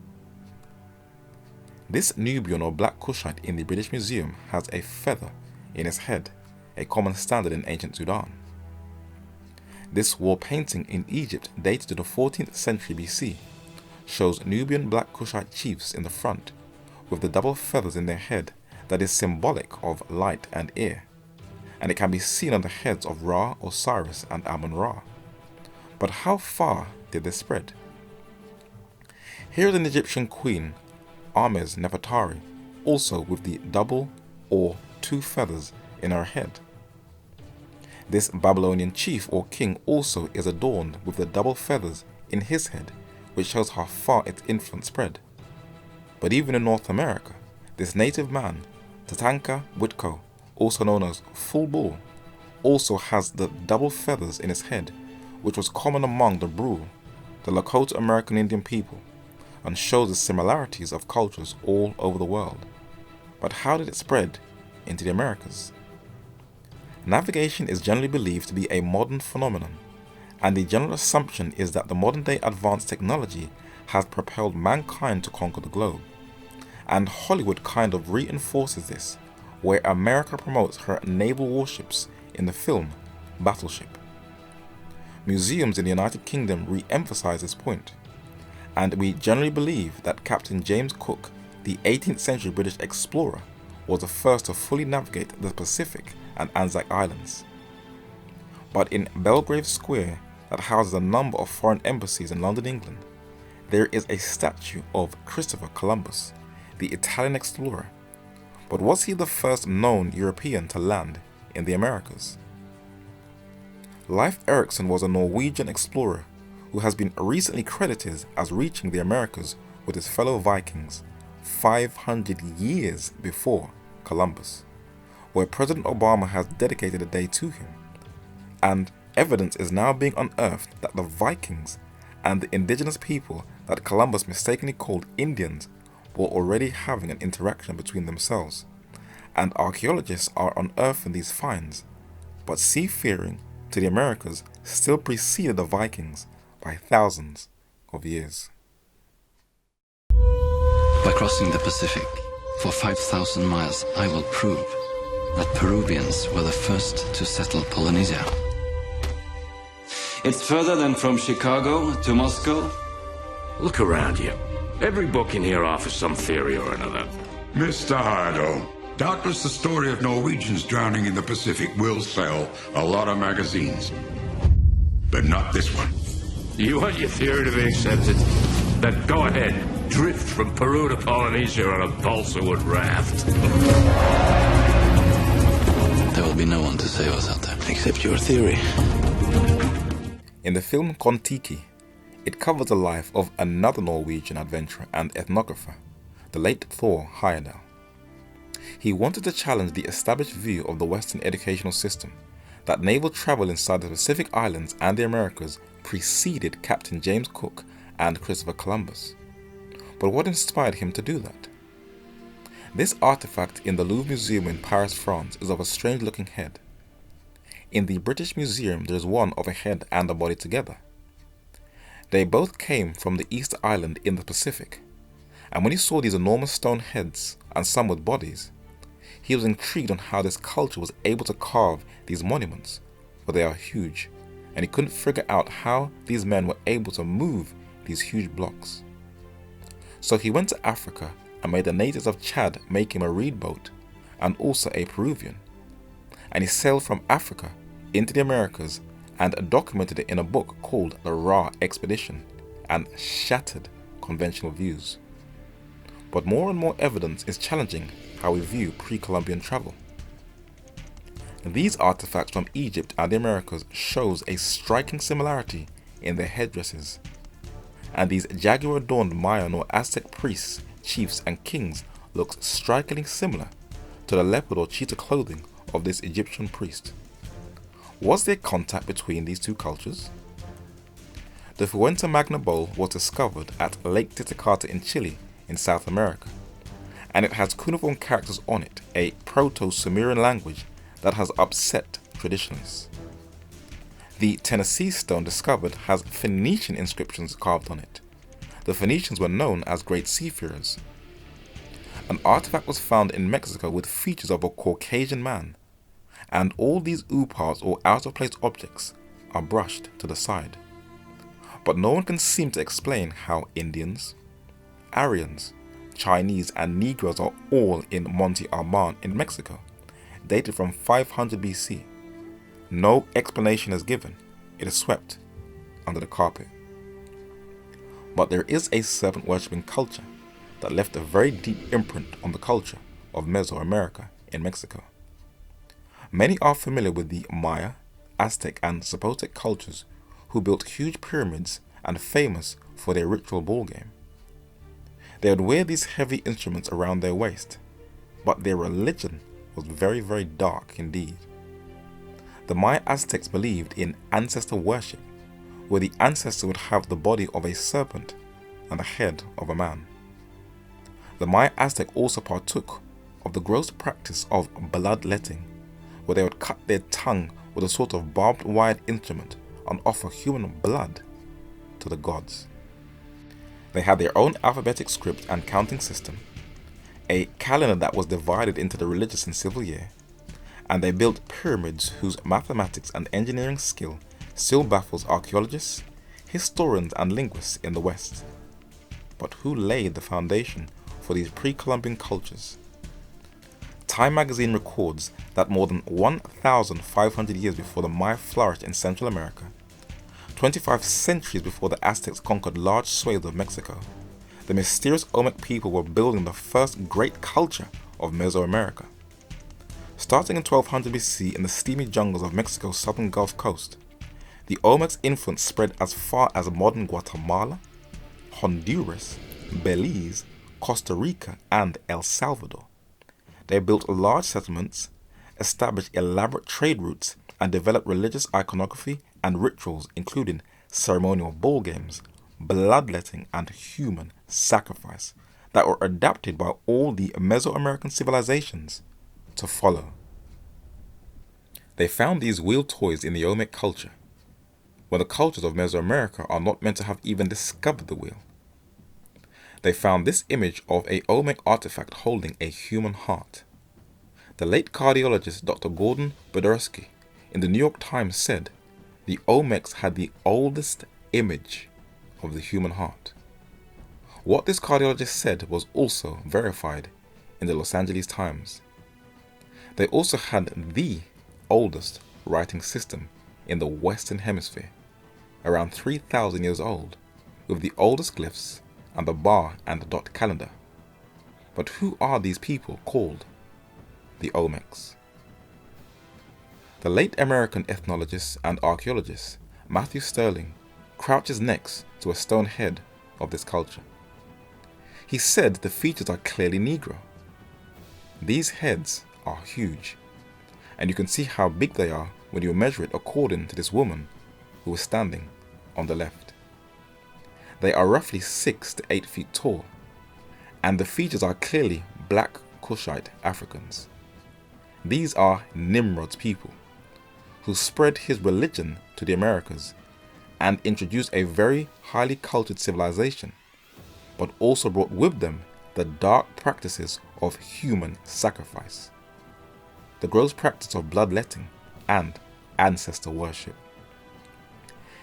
This Nubian or Black Cushite in the British Museum has a feather in his head, a common standard in ancient Sudan. This wall painting in Egypt dated to the 14th century BC shows Nubian Black Cushite chiefs in the front with the double feathers in their head that is symbolic of light and air, and it can be seen on the heads of Ra, Osiris and Amun-Ra. But how far did this spread? Here is an Egyptian queen, Ahmes Nefertari, also with the double or two feathers in her head. This Babylonian chief or king also is adorned with the double feathers in his head, which shows how far its influence spread. But even in North America, this native man, Tatanka Witko, also known as Full Bull, also has the double feathers in his head, which was common among the Brule, the Lakota American Indian people, and shows the similarities of cultures all over the world. But how did it spread into the Americas? Navigation is generally believed to be a modern phenomenon, and the general assumption is that the modern-day advanced technology has propelled mankind to conquer the globe. And Hollywood kind of reinforces this, where America promotes her naval warships in the film Battleship. Museums in the United Kingdom re-emphasize this point, and we generally believe that Captain James Cook, the 18th century British explorer, was the first to fully navigate the Pacific and Anzac Islands. But in Belgrave Square, that houses a number of foreign embassies in London, England, there is a statue of Christopher Columbus, the Italian explorer. But was he the first known European to land in the Americas? Leif Erikson was a Norwegian explorer who has been recently credited as reaching the Americas with his fellow Vikings 500 years before Columbus, where President Obama has dedicated a day to him. And evidence is now being unearthed that the Vikings and the indigenous people that Columbus mistakenly called Indians were already having an interaction between themselves. And archaeologists are unearthing these finds, but seafaring to the Americas still preceded the Vikings by thousands of years. By crossing the Pacific for 5,000 miles, I will prove that Peruvians were the first to settle Polynesia. It's further than from Chicago to Moscow. Look around you. Every book in here offers some theory or another. Mr. Hardo, doubtless the story of Norwegians drowning in the Pacific will sell a lot of magazines. But not this one. You want your theory to be accepted? Then go ahead. Drift from Peru to Polynesia on a balsa wood raft. There will be no one to save us out there, except your theory. In the film Kon-Tiki, it covers the life of another Norwegian adventurer and ethnographer, the late Thor Heyerdahl. He wanted to challenge the established view of the Western educational system that naval travel inside the Pacific Islands and the Americas preceded Captain James Cook and Christopher Columbus. But what inspired him to do that? This artifact in the Louvre Museum in Paris, France is of a strange-looking head. In the British Museum there is one of a head and a body together. They both came from the Easter Island in the Pacific, and when he saw these enormous stone heads and some with bodies, he was intrigued on how this culture was able to carve these monuments, for they are huge, and he couldn't figure out how these men were able to move these huge blocks. So he went to Africa and made the natives of Chad make him a reed boat, and also a Peruvian, and he sailed from Africa into the Americas and documented it in a book called The Ra Expedition, and shattered conventional views. But more and more evidence is challenging how we view pre-Columbian travel. These artifacts from Egypt and the Americas shows a striking similarity in their headdresses, and these jaguar-adorned Mayan or Aztec priests, chiefs and kings look strikingly similar to the leopard or cheetah clothing of this Egyptian priest. Was there contact between these two cultures? The Fuente Magna Bowl was discovered at Lake Titicaca in Chile in South America, and it has cuneiform characters on it, a Proto-Sumerian language that has upset traditionalists. The Tennessee stone discovered has Phoenician inscriptions carved on it. The Phoenicians were known as great seafarers. An artifact was found in Mexico with features of a Caucasian man, and all these parts or out-of-place objects are brushed to the side. But no one can seem to explain how Indians, Aryans, Chinese and Negroes are all in Monte Alban in Mexico, dated from 500 BC. No explanation is given. It is swept under the carpet. But there is a serpent worshipping culture that left a very deep imprint on the culture of Mesoamerica in Mexico. Many are familiar with the Maya, Aztec and Zapotec cultures who built huge pyramids and famous for their ritual ball game. They would wear these heavy instruments around their waist, but their religion was very, very dark indeed. The Maya Aztecs believed in ancestor worship, where the ancestor would have the body of a serpent and the head of a man. The Maya Aztec also partook of the gross practice of bloodletting, where they would cut their tongue with a sort of barbed wire instrument and offer human blood to the gods. They had their own alphabetic script and counting system, a calendar that was divided into the religious and civil year, and they built pyramids whose mathematics and engineering skill still baffles archaeologists, historians and linguists in the West. But who laid the foundation for these pre-Columbian cultures? Time magazine records that more than 1,500 years before the Maya flourished in Central America, 25 centuries before the Aztecs conquered large swathes of Mexico, the mysterious Olmec people were building the first great culture of Mesoamerica. Starting in 1200 BC in the steamy jungles of Mexico's southern Gulf Coast, the Olmec's influence spread as far as modern Guatemala, Honduras, Belize, Costa Rica, and El Salvador. They built large settlements, established elaborate trade routes, and developed religious iconography and rituals including ceremonial ball games, bloodletting, and human sacrifice that were adapted by all the Mesoamerican civilizations to follow. They found these wheel toys in the Olmec culture, when the cultures of Mesoamerica are not meant to have even discovered the wheel. They found this image of a Olmec artifact holding a human heart. The late cardiologist Dr. Gordon Bodarsky in the New York Times said the Olmecs had the oldest image of the human heart. What this cardiologist said was also verified in the Los Angeles Times. They also had the oldest writing system in the Western Hemisphere, around 3,000 years old, with the oldest glyphs and the bar and the dot calendar. But who are these people called the Olmecs? The late American ethnologist and archaeologist Matthew Sterling crouches next to a stone head of this culture. He said the features are clearly Negro. These heads are huge, and you can see how big they are when you measure it according to this woman who was standing on the left. They are roughly 6 to 8 feet tall, and the features are clearly black Kushite Africans. These are Nimrod's people, who spread his religion to the Americas and introduced a very highly cultured civilization, but also brought with them the dark practices of human sacrifice, the gross practice of bloodletting and ancestor worship.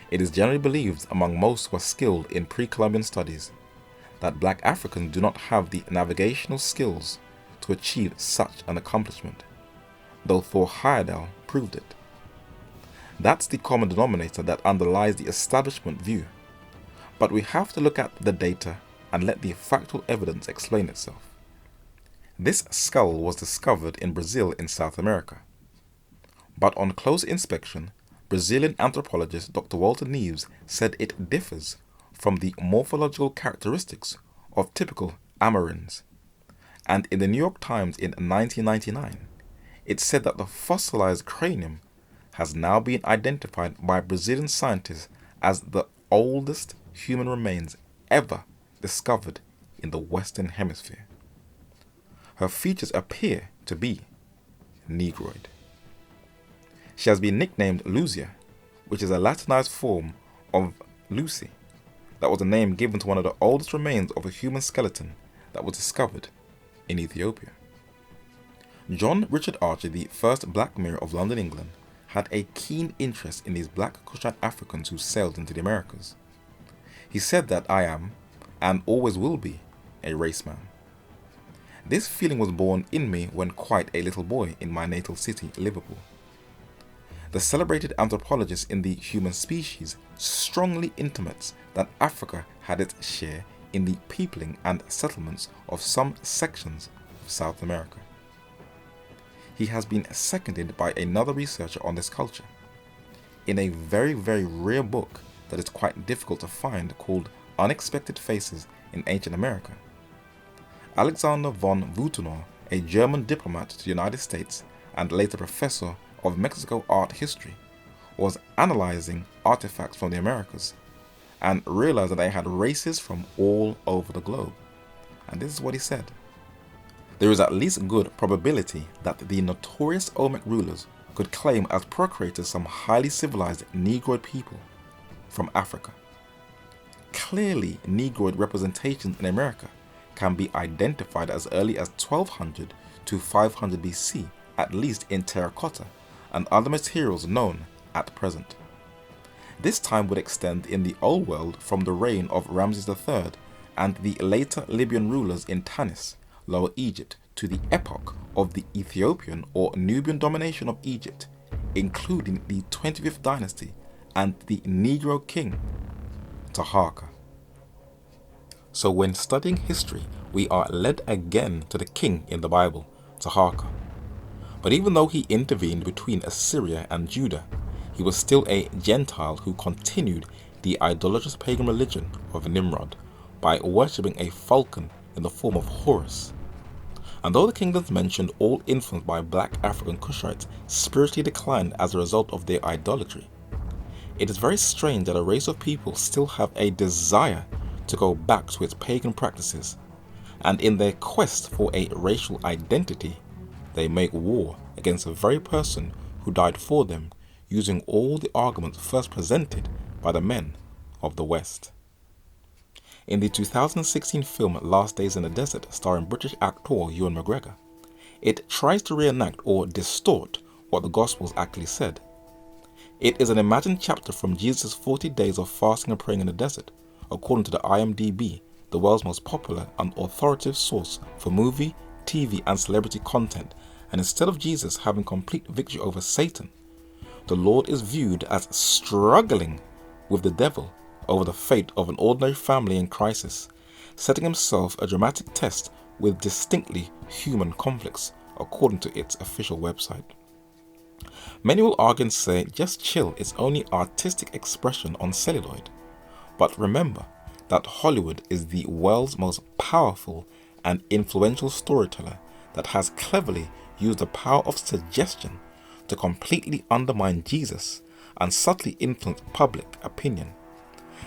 It is generally believed among most who are skilled in pre-Columbian studies that black Africans do not have the navigational skills to achieve such an accomplishment, though Thor Heyerdahl proved it. That's the common denominator that underlies the establishment view, but we have to look at the data and let the factual evidence explain itself. This skull was discovered in Brazil in South America, but on close inspection, Brazilian anthropologist Dr. Walter Neves said it differs from the morphological characteristics of typical Amarins, and in the New York Times in 1999, it said that the fossilized cranium has now been identified by Brazilian scientists as the oldest human remains ever discovered in the Western Hemisphere. Her features appear to be Negroid. She has been nicknamed Lucia, which is a Latinized form of Lucy. That was a name given to one of the oldest remains of a human skeleton that was discovered in Ethiopia. John Richard Archer, the first Black Mayor of London, England, had a keen interest in these black Kushite Africans who sailed into the Americas. He said that I am, and always will be, a race man. This feeling was born in me when quite a little boy in my natal city, Liverpool. The celebrated anthropologist in the human species strongly intimates that Africa had its share in the peopling and settlements of some sections of South America. He has been seconded by another researcher on this culture, in a very, very rare book that is quite difficult to find called Unexpected Faces in Ancient America. Alexander von Wutenau, a German diplomat to the United States and later professor of Mexico art history, was analyzing artifacts from the Americas and realized that they had races from all over the globe. And this is what he said. There is at least good probability that the notorious Olmec rulers could claim as procurators some highly civilized Negroid people from Africa. Clearly, Negroid representations in America can be identified as early as 1200 to 500 BC, at least in terracotta and other materials known at present. This time would extend in the Old World from the reign of Ramses III and the later Libyan rulers in Tanis, Lower Egypt, to the epoch of the Ethiopian or Nubian domination of Egypt, including the 25th dynasty and the Negro king, Taharqa. So when studying history, we are led again to the king in the Bible, Taharqa. But even though he intervened between Assyria and Judah, he was still a Gentile who continued the idolatrous pagan religion of Nimrod by worshipping a falcon in the form of Horus. And though the kingdoms mentioned, all influenced by black African Kushites, spiritually declined as a result of their idolatry, it is very strange that a race of people still have a desire to go back to its pagan practices, and in their quest for a racial identity, they make war against the very person who died for them, using all the arguments first presented by the men of the West. In the 2016 film Last Days in the Desert, starring British actor Ewan McGregor, it tries to reenact or distort what the Gospels actually said. It is an imagined chapter from Jesus' 40 days of fasting and praying in the desert, according to the IMDb, the world's most popular and authoritative source for movie, TV and celebrity content. And instead of Jesus having complete victory over Satan, the Lord is viewed as struggling with the devil over the fate of an ordinary family in crisis, setting himself a dramatic test with distinctly human conflicts, according to its official website. Many will argue and say, just chill, it's only artistic expression on celluloid. But remember that Hollywood is the world's most powerful and influential storyteller that has cleverly used the power of suggestion to completely undermine Jesus and subtly influence public opinion.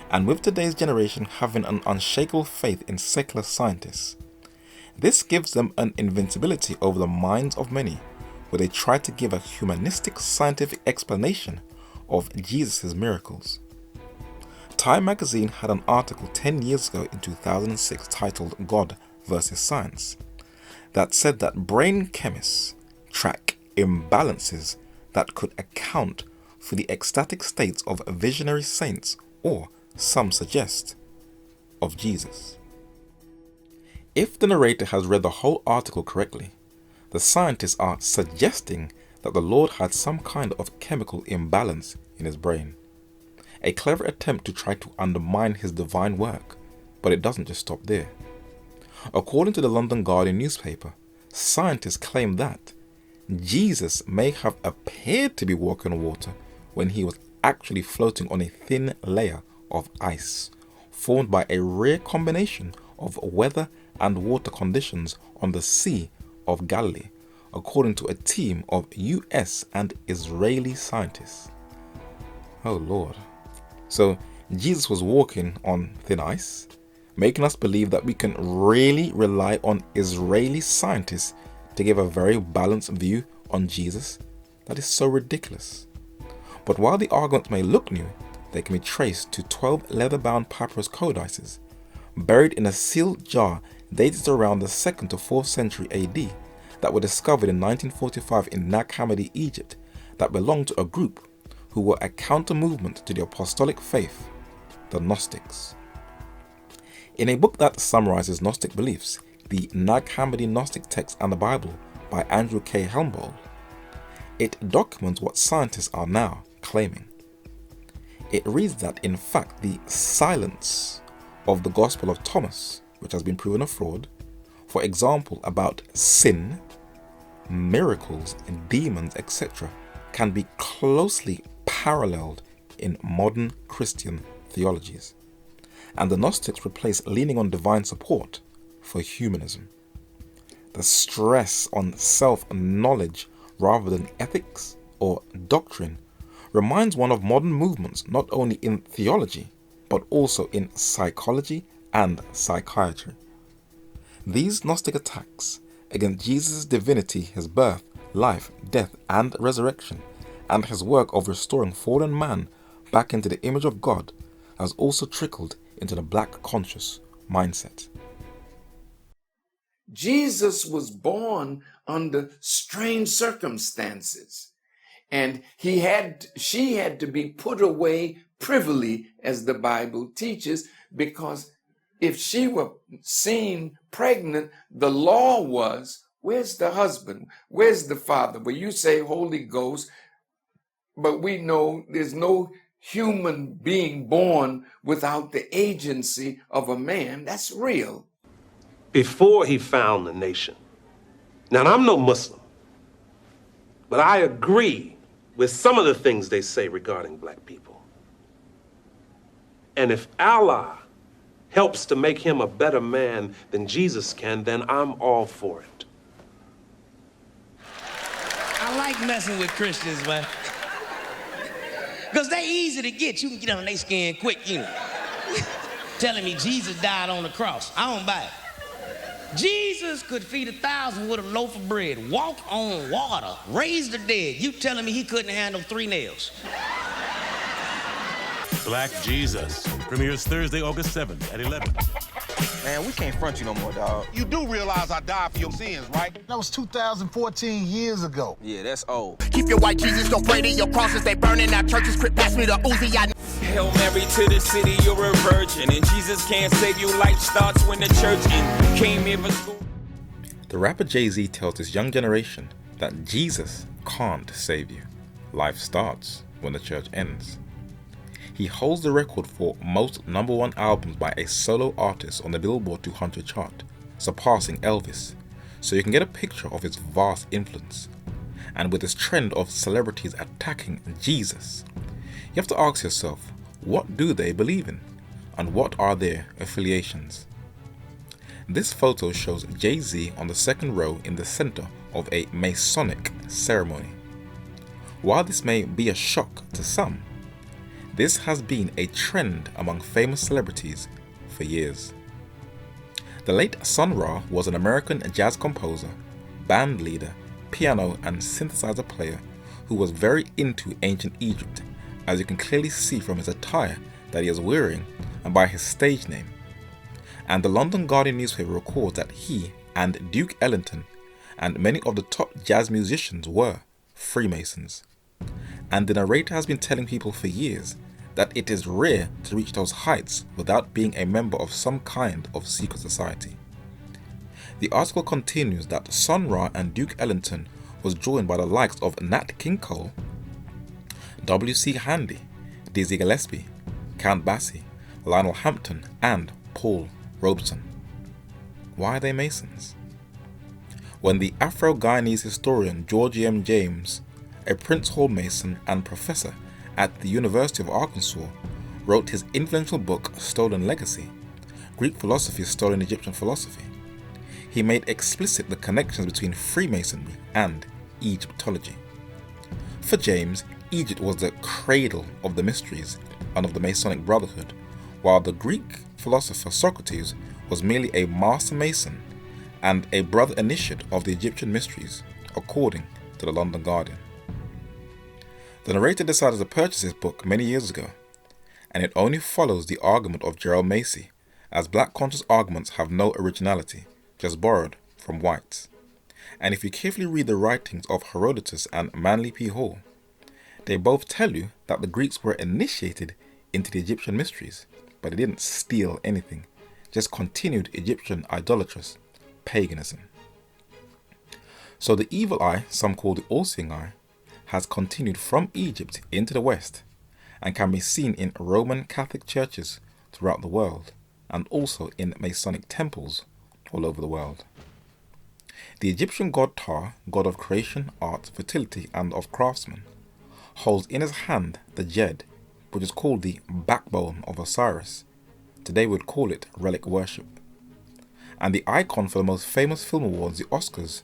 And with today's generation having an unshakable faith in secular scientists, this gives them an invincibility over the minds of many, where they try to give a humanistic scientific explanation of Jesus' miracles. Time magazine had an article 10 years ago in 2006 titled God versus Science that said that brain chemists track imbalances that could account for the ecstatic states of visionary saints, or some suggest, of Jesus. If the narrator has read the whole article correctly, the scientists are suggesting that the Lord had some kind of chemical imbalance in his brain. A clever attempt to try to undermine his divine work, but it doesn't just stop there. According to the London Guardian newspaper, scientists claim that Jesus may have appeared to be walking on water when he was actually floating on a thin layer of ice, formed by a rare combination of weather and water conditions on the Sea of Galilee, according to a team of US and Israeli scientists. Oh Lord. So Jesus was walking on thin ice, making us believe that we can really rely on Israeli scientists to give a very balanced view on Jesus? That is so ridiculous. But while the arguments may look new, they can be traced to 12 leather-bound papyrus codices buried in a sealed jar dated around the 2nd to 4th century AD that were discovered in 1945 in Nag Hammadi, Egypt, that belonged to a group who were a counter-movement to the apostolic faith, the Gnostics. In a book that summarizes Gnostic beliefs, the Nag Hammadi Gnostic Text and the Bible by Andrew K. Helmbold, it documents what scientists are now claiming. It reads that in fact the silence of the Gospel of Thomas, which has been proven a fraud, for example about sin, miracles, demons, etc., can be closely paralleled in modern Christian theologies. And the Gnostics replace leaning on divine support for humanism. The stress on self-knowledge rather than ethics or doctrine reminds one of modern movements not only in theology but also in psychology and psychiatry. These Gnostic attacks against Jesus' divinity, his birth, life, death and resurrection, and his work of restoring fallen man back into the image of God has also trickled into the black conscious mindset. Jesus was born under strange circumstances, and she had to be put away privily, as the Bible teaches, because if she were seen pregnant, the law was, where's the husband? Where's the father? Well, you say Holy Ghost, but we know there's no human being born without the agency of a man. That's real. Before he found the nation. Now, I'm no Muslim, but I agree with some of the things they say regarding black people. And if Allah helps to make him a better man than Jesus can, then I'm all for it. I like messing with Christians, man. Because they easy to get. You can get on their skin quick, you know. Telling me Jesus died on the cross. I don't buy it. Jesus could feed 1,000 with a loaf of bread, walk on water, raise the dead. You telling me he couldn't handle 3 nails? Black Jesus premieres Thursday, August 7th at 11. Man, we can't front you no more, dog. You do realize I died for your sins, right? That was 2014 years ago. Yeah, that's old. Keep your white Jesus, don't pray to your crosses. They burning out churches, crip pass me the Uzi. Hail Mary to the city, you're a virgin. And Jesus can't save you, life starts when the church in. Came here for school. The rapper Jay-Z tells this young generation that Jesus can't save you. Life starts when the church ends. He holds the record for most #1 albums by a solo artist on the Billboard 200 chart, surpassing Elvis, so you can get a picture of his vast influence. And with this trend of celebrities attacking Jesus, you have to ask yourself, what do they believe in? And what are their affiliations? This photo shows Jay-Z on the second row in the center of a Masonic ceremony. While this may be a shock to some, this has been a trend among famous celebrities for years. The late Sun Ra was an American jazz composer, band leader, piano and synthesizer player who was very into ancient Egypt, as you can clearly see from his attire that he is wearing and by his stage name. And the London Guardian newspaper records that he and Duke Ellington and many of the top jazz musicians were Freemasons. And the narrator has been telling people for years that it is rare to reach those heights without being a member of some kind of secret society. The article continues that Sun Ra and Duke Ellington was joined by the likes of Nat King Cole, W.C. Handy, Dizzy Gillespie, Count Basie, Lionel Hampton and Paul Robeson. Why are they Masons? When the Afro-Guyanese historian George M. James, a Prince Hall Mason and professor at the University of Arkansas, wrote his influential book Stolen Legacy, Greek Philosophy, Stolen Egyptian Philosophy, he made explicit the connections between Freemasonry and Egyptology. For James, Egypt was the cradle of the mysteries and of the Masonic Brotherhood, while the Greek philosopher Socrates was merely a master mason and a brother initiate of the Egyptian mysteries, according to the London Guardian. The narrator decided to purchase his book many years ago, and it only follows the argument of Gerald Macy, as black conscious arguments have no originality, just borrowed from whites. And if you carefully read the writings of Herodotus and Manly P. Hall, they both tell you that the Greeks were initiated into the Egyptian mysteries, but they didn't steal anything, just continued Egyptian idolatrous paganism. So the evil eye, some call the all-seeing eye, has continued from Egypt into the West and can be seen in Roman Catholic churches throughout the world and also in Masonic temples all over the world. The Egyptian god Ptah, god of creation, art, fertility and of craftsmen, holds in his hand the Djed, which is called the backbone of Osiris. Today we would call it relic worship. And the icon for the most famous film awards, the Oscars,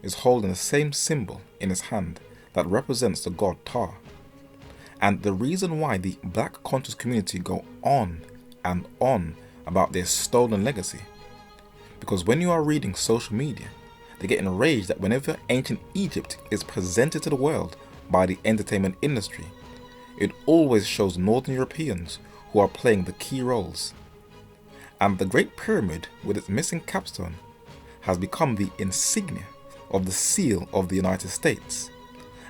is holding the same symbol in his hand that represents the god Ptah. And the reason why the black conscious community go on and on about their stolen legacy, because when you are reading social media, they get enraged that whenever ancient Egypt is presented to the world by the entertainment industry, it always shows Northern Europeans who are playing the key roles. And the Great Pyramid, with its missing capstone, has become the insignia of the seal of the United States.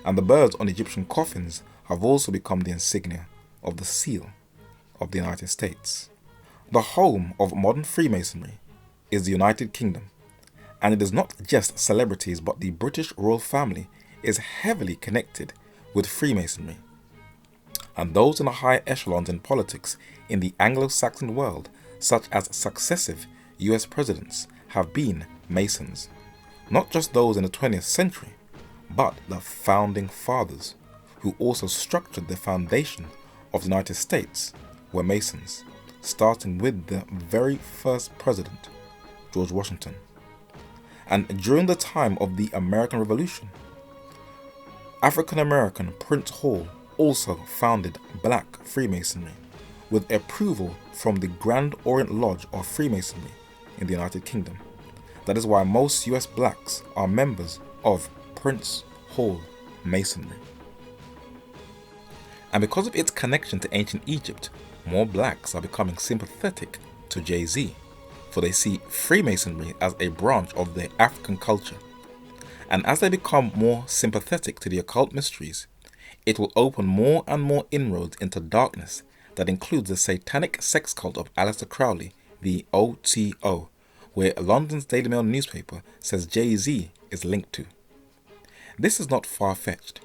And the birds on Egyptian coffins have also become the insignia of the seal of the United States. The home of modern Freemasonry is the United Kingdom, and it is not just celebrities but the British royal family is heavily connected with Freemasonry. And those in the higher echelons in politics in the Anglo-Saxon world, such as successive US presidents, have been Masons. Not just those in the 20th century, but the founding fathers, who also structured the foundation of the United States, were Masons, starting with the very first president, George Washington. And during the time of the American Revolution, African-American Prince Hall also founded Black Freemasonry, with approval from the Grand Orient Lodge of Freemasonry in the United Kingdom. That is why most US blacks are members of Prince Hall Masonry. And because of its connection to ancient Egypt, more blacks are becoming sympathetic to Jay-Z, for they see Freemasonry as a branch of their African culture. And as they become more sympathetic to the occult mysteries, it will open more and more inroads into darkness that includes the satanic sex cult of Aleister Crowley, the OTO, where London's Daily Mail newspaper says Jay-Z is linked to. This is not far-fetched,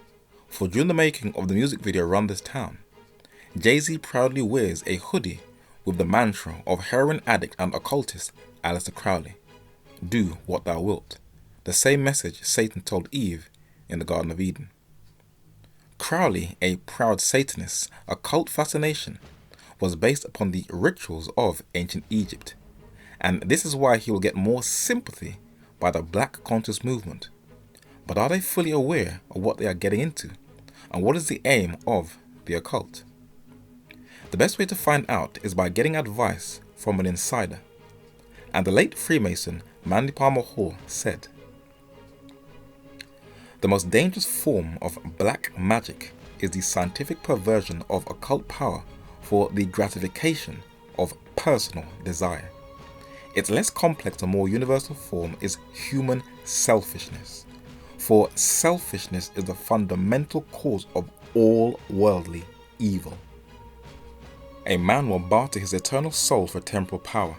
for during the making of the music video Run This Town, Jay-Z proudly wears a hoodie with the mantra of heroin addict and occultist Aleister Crowley, "Do what thou wilt," the same message Satan told Eve in the Garden of Eden. Crowley, a proud Satanist's occult fascination was based upon the rituals of ancient Egypt, and this is why he will get more sympathy by the Black Conscious movement. But are they fully aware of what they are getting into, and what is the aim of the occult? The best way to find out is by getting advice from an insider, and the late Freemason Manly Palmer Hall said, "The most dangerous form of black magic is the scientific perversion of occult power for the gratification of personal desire. Its less complex and more universal form is human selfishness, for selfishness is the fundamental cause of all worldly evil. A man will barter his eternal soul for temporal power,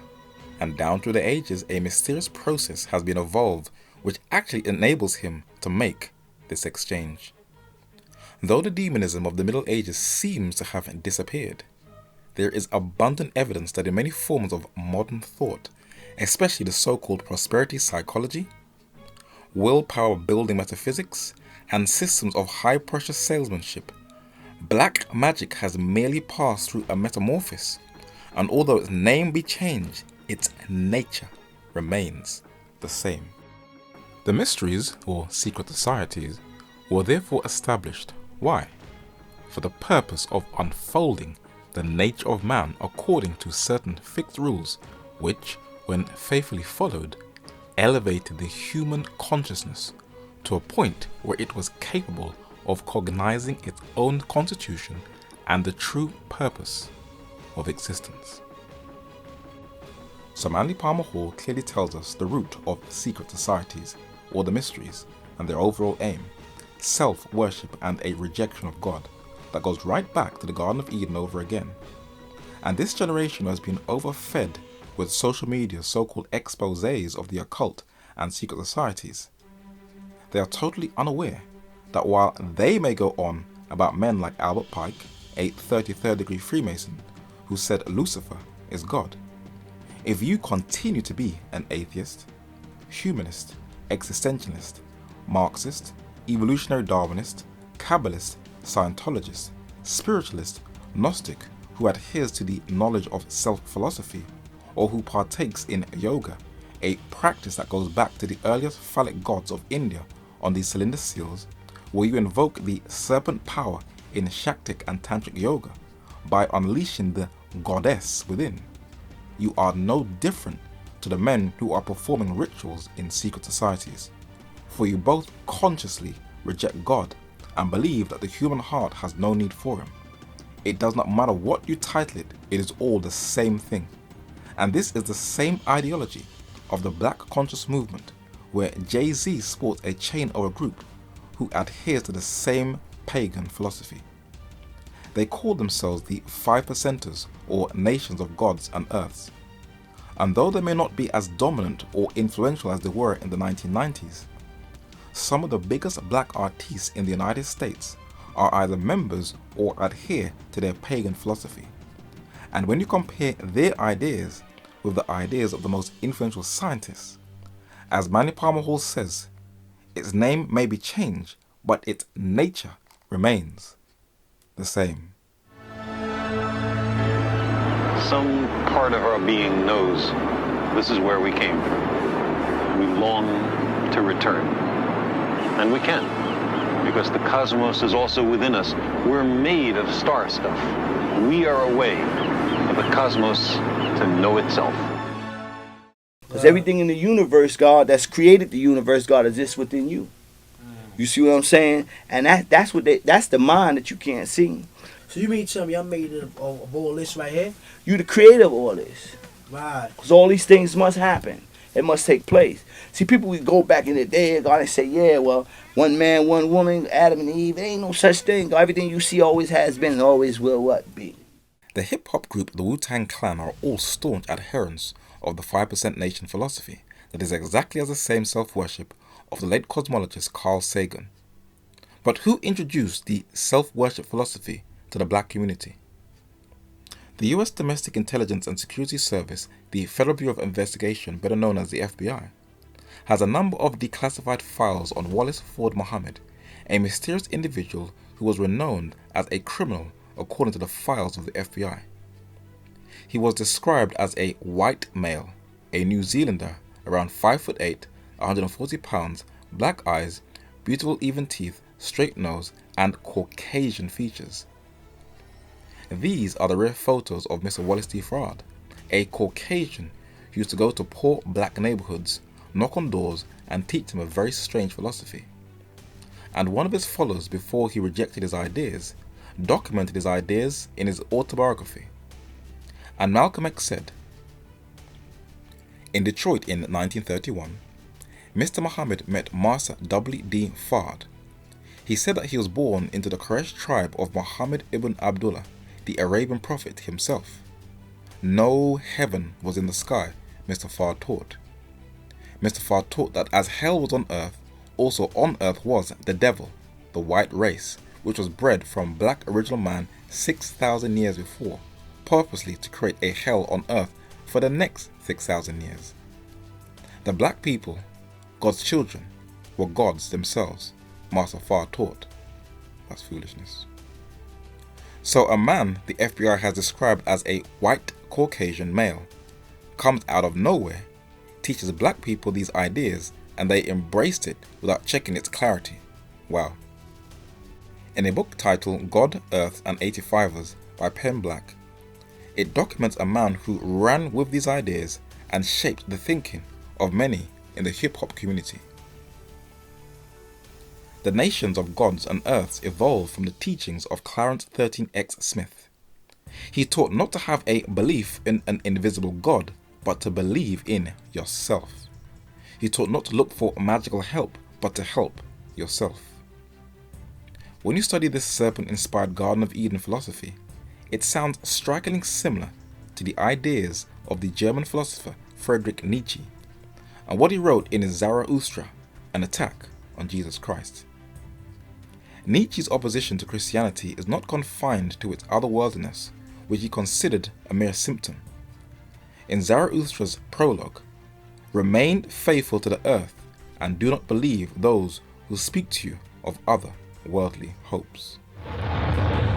and down through the ages a mysterious process has been evolved which actually enables him to make this exchange. Though the demonism of the Middle Ages seems to have disappeared, there is abundant evidence that in many forms of modern thought, especially the so-called prosperity psychology, willpower building metaphysics, and systems of high-pressure salesmanship, black magic has merely passed through a metamorphosis, and although its name be changed, its nature remains the same." The mysteries, or secret societies, were therefore established. Why? For the purpose of unfolding the nature of man according to certain fixed rules, which, when faithfully followed, elevated the human consciousness to a point where it was capable of cognizing its own constitution and the true purpose of existence. So Manly Palmer Hall clearly tells us the root of secret societies, or the mysteries, and their overall aim: self-worship and a rejection of God that goes right back to the Garden of Eden over again. And this generation has been overfed with social media's so-called exposés of the occult and secret societies. They are totally unaware that while they may go on about men like Albert Pike, a 33rd degree Freemason, who said Lucifer is God, if you continue to be an atheist, humanist, existentialist, Marxist, evolutionary Darwinist, Kabbalist, Scientologist, spiritualist, Gnostic, who adheres to the knowledge of self-philosophy, or who partakes in yoga, a practice that goes back to the earliest phallic gods of India on these cylinder seals, where you invoke the serpent power in Shaktic and Tantric yoga by unleashing the goddess within, you are no different to the men who are performing rituals in secret societies, for you both consciously reject God and believe that the human heart has no need for him. It does not matter what you title it, it is all the same thing. And this is the same ideology of the Black Conscious movement, where Jay-Z sports a chain or a group who adheres to the same pagan philosophy. They call themselves the 5%ers, or nations of gods and earths. And though they may not be as dominant or influential as they were in the 1990s, some of the biggest black artists in the United States are either members or adhere to their pagan philosophy. And when you compare their ideas with the ideas of the most influential scientists, as Manly Palmer Hall says, its name may be changed, but its nature remains the same. Some part of our being knows this is where we came from. We long to return. And we can, because the cosmos is also within us. We're made of star stuff. We are a way for the cosmos to know itself. This Because everything in the universe, God, that's created the universe, God, exists within you. You see what I'm saying? And that's the mind that you can't see. So you mean tell me I'm made of all this right here? You the creator of all this. Right. Because all these things must happen. It must take place. See, people would go back in the day, God, and say, yeah, well, one man, one woman, Adam and Eve. There ain't no such thing. God, everything you see always has been and always will what be. The hip-hop group the Wu-Tang Clan are all staunch adherents of the 5% Nation philosophy that is exactly as the same self-worship of the late cosmologist Carl Sagan. But who introduced the self-worship philosophy to the black community? The US Domestic Intelligence and Security Service, the Federal Bureau of Investigation, better known as the FBI, has a number of declassified files on Wallace Ford Muhammad, a mysterious individual who was renowned as a criminal according to the files of the FBI. He was described as a white male, a New Zealander, around 5'8", 140 pounds, black eyes, beautiful even teeth, straight nose, and Caucasian features. These are the rare photos of Mr. Wallace D. Fard, a Caucasian who used to go to poor black neighborhoods, knock on doors, and teach them a very strange philosophy. And one of his followers, before he rejected his ideas, documented his ideas in his autobiography. And Malcolm X said, in Detroit in 1931, Mr. Muhammad met Master W. D. Fard. He said that he was born into the Quraysh tribe of Muhammad ibn Abdullah, the Arabian prophet himself. No heaven was in the sky, Mr. Fard taught. Mr. Fard taught that as hell was on earth, also on earth was the devil, the white race, which was bred from black original man 6,000 years before, purposely to create a hell on earth for the next 6,000 years. The black people, God's children, were gods themselves, Master Fard taught. That's foolishness. So a man the FBI has described as a white Caucasian male comes out of nowhere, teaches black people these ideas, and they embraced it without checking its clarity. Wow. In a book titled God, Earth and 85ers by Penn Black, it documents a man who ran with these ideas and shaped the thinking of many in the hip-hop community. The nations of gods and earths evolved from the teachings of Clarence 13X Smith. He taught not to have a belief in an invisible God, but to believe in yourself. He taught not to look for magical help, but to help yourself. When you study this serpent-inspired Garden of Eden philosophy, it sounds strikingly similar to the ideas of the German philosopher Friedrich Nietzsche, and what he wrote in his Zarathustra, an attack on Jesus Christ. Nietzsche's opposition to Christianity is not confined to its otherworldliness, which he considered a mere symptom. In Zarathustra's prologue, remain faithful to the earth and do not believe those who speak to you of other worldly hopes.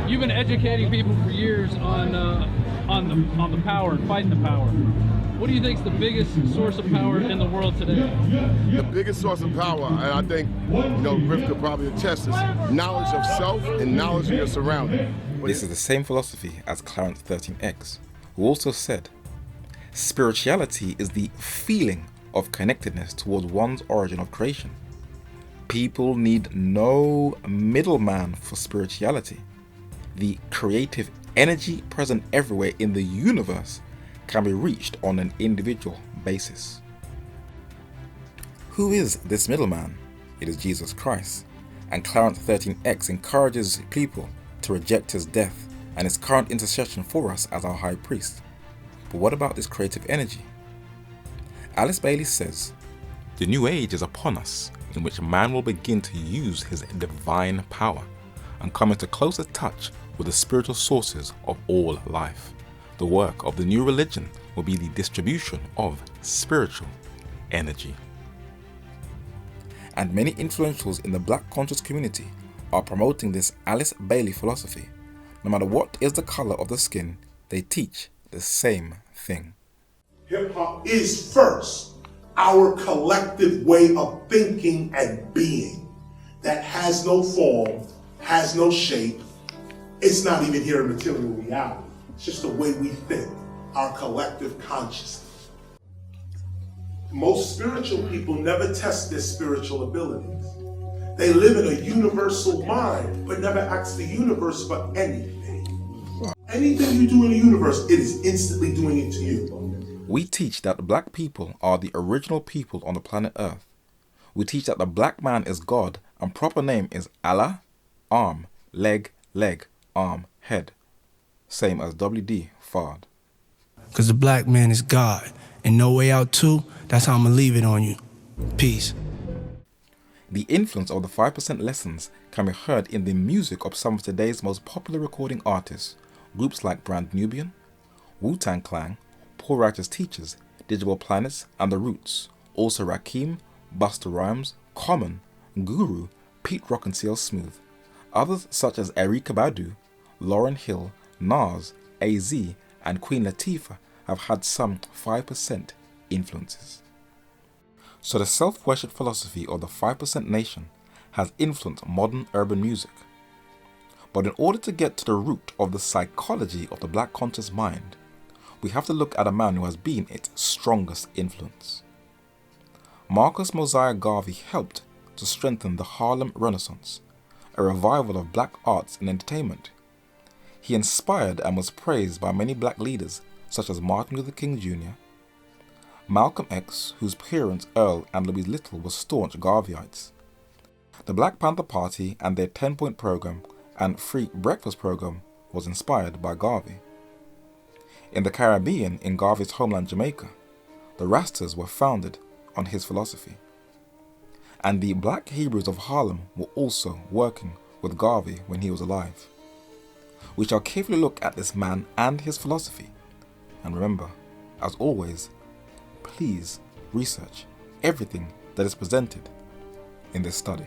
You've been educating people for years on the power and fighting the power. What do you think is the biggest source of power in the world today? The biggest source of power, and I think, Griff could probably attest this, knowledge of self and knowledge of your surroundings. This is the same philosophy as Clarence 13X, who also said, spirituality is the feeling of connectedness towards one's origin of creation. People need no middleman for spirituality. The creative energy present everywhere in the universe can be reached on an individual basis. Who is this middleman? It is Jesus Christ, and Clarence 13X encourages people to reject his death and his current intercession for us as our high priest. But what about this creative energy? Alice Bailey says, the new age is upon us, in which man will begin to use his divine power and come into closer touch with the spiritual sources of all life. The work of the new religion will be the distribution of spiritual energy. And many influentials in the black conscious community are promoting this Alice Bailey philosophy. No matter what is the color of the skin, they teach the same thing. Hip-hop is first our collective way of thinking and being that has no form, has no shape. It's not even here in material reality. It's just the way we think, our collective consciousness. Most spiritual people never test their spiritual abilities. They live in a universal mind, but never ask the universe for anything. Anything you do in the universe, it is instantly doing it to you. We teach that black people are the original people on the planet Earth. We teach that the black man is God and proper name is Allah, arm, leg, arm, head. Same as WD, Fard. Cause the black man is God. And No Way Out 2, that's how I'm gonna leave it on you. Peace. The influence of the 5% lessons can be heard in the music of some of today's most popular recording artists, groups like Brand Nubian, Wu-Tang Clan, Poor Righteous Teachers, Digital Planets, and The Roots, also Rakim, Busta Rhymes, Common, Guru, Pete Rock and CL Smooth. Others such as Erykah Badu, Lauryn Hill, Nas, AZ, and Queen Latifah have had some 5% influences. So the self-worship philosophy of the 5% nation has influenced modern urban music. But in order to get to the root of the psychology of the black conscious mind, we have to look at a man who has been its strongest influence. Marcus Mosiah Garvey helped to strengthen the Harlem Renaissance, a revival of black arts and entertainment. He inspired and was praised by many black leaders such as Martin Luther King Jr., Malcolm X, whose parents Earl and Louise Little were staunch Garveyites. The Black Panther Party and their 10-point program and free breakfast program was inspired by Garvey. In the Caribbean, in Garvey's homeland Jamaica, the Rastas were founded on his philosophy. And the Black Hebrews of Harlem were also working with Garvey when he was alive. We shall carefully look at this man and his philosophy. And remember, as always, please research everything that is presented in this study.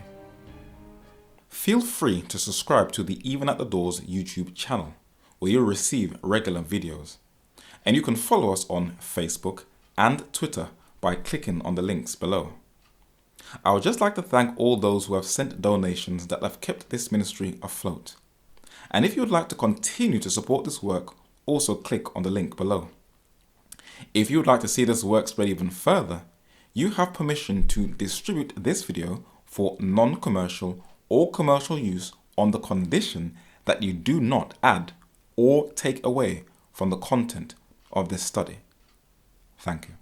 Feel free to subscribe to the Even at the Doors YouTube channel, where you'll receive regular videos. And you can follow us on Facebook and Twitter by clicking on the links below. I would just like to thank all those who have sent donations that have kept this ministry afloat. And if you would like to continue to support this work, also click on the link below. If you would like to see this work spread even further, you have permission to distribute this video for non-commercial or commercial use on the condition that you do not add or take away from the content of this study. Thank you.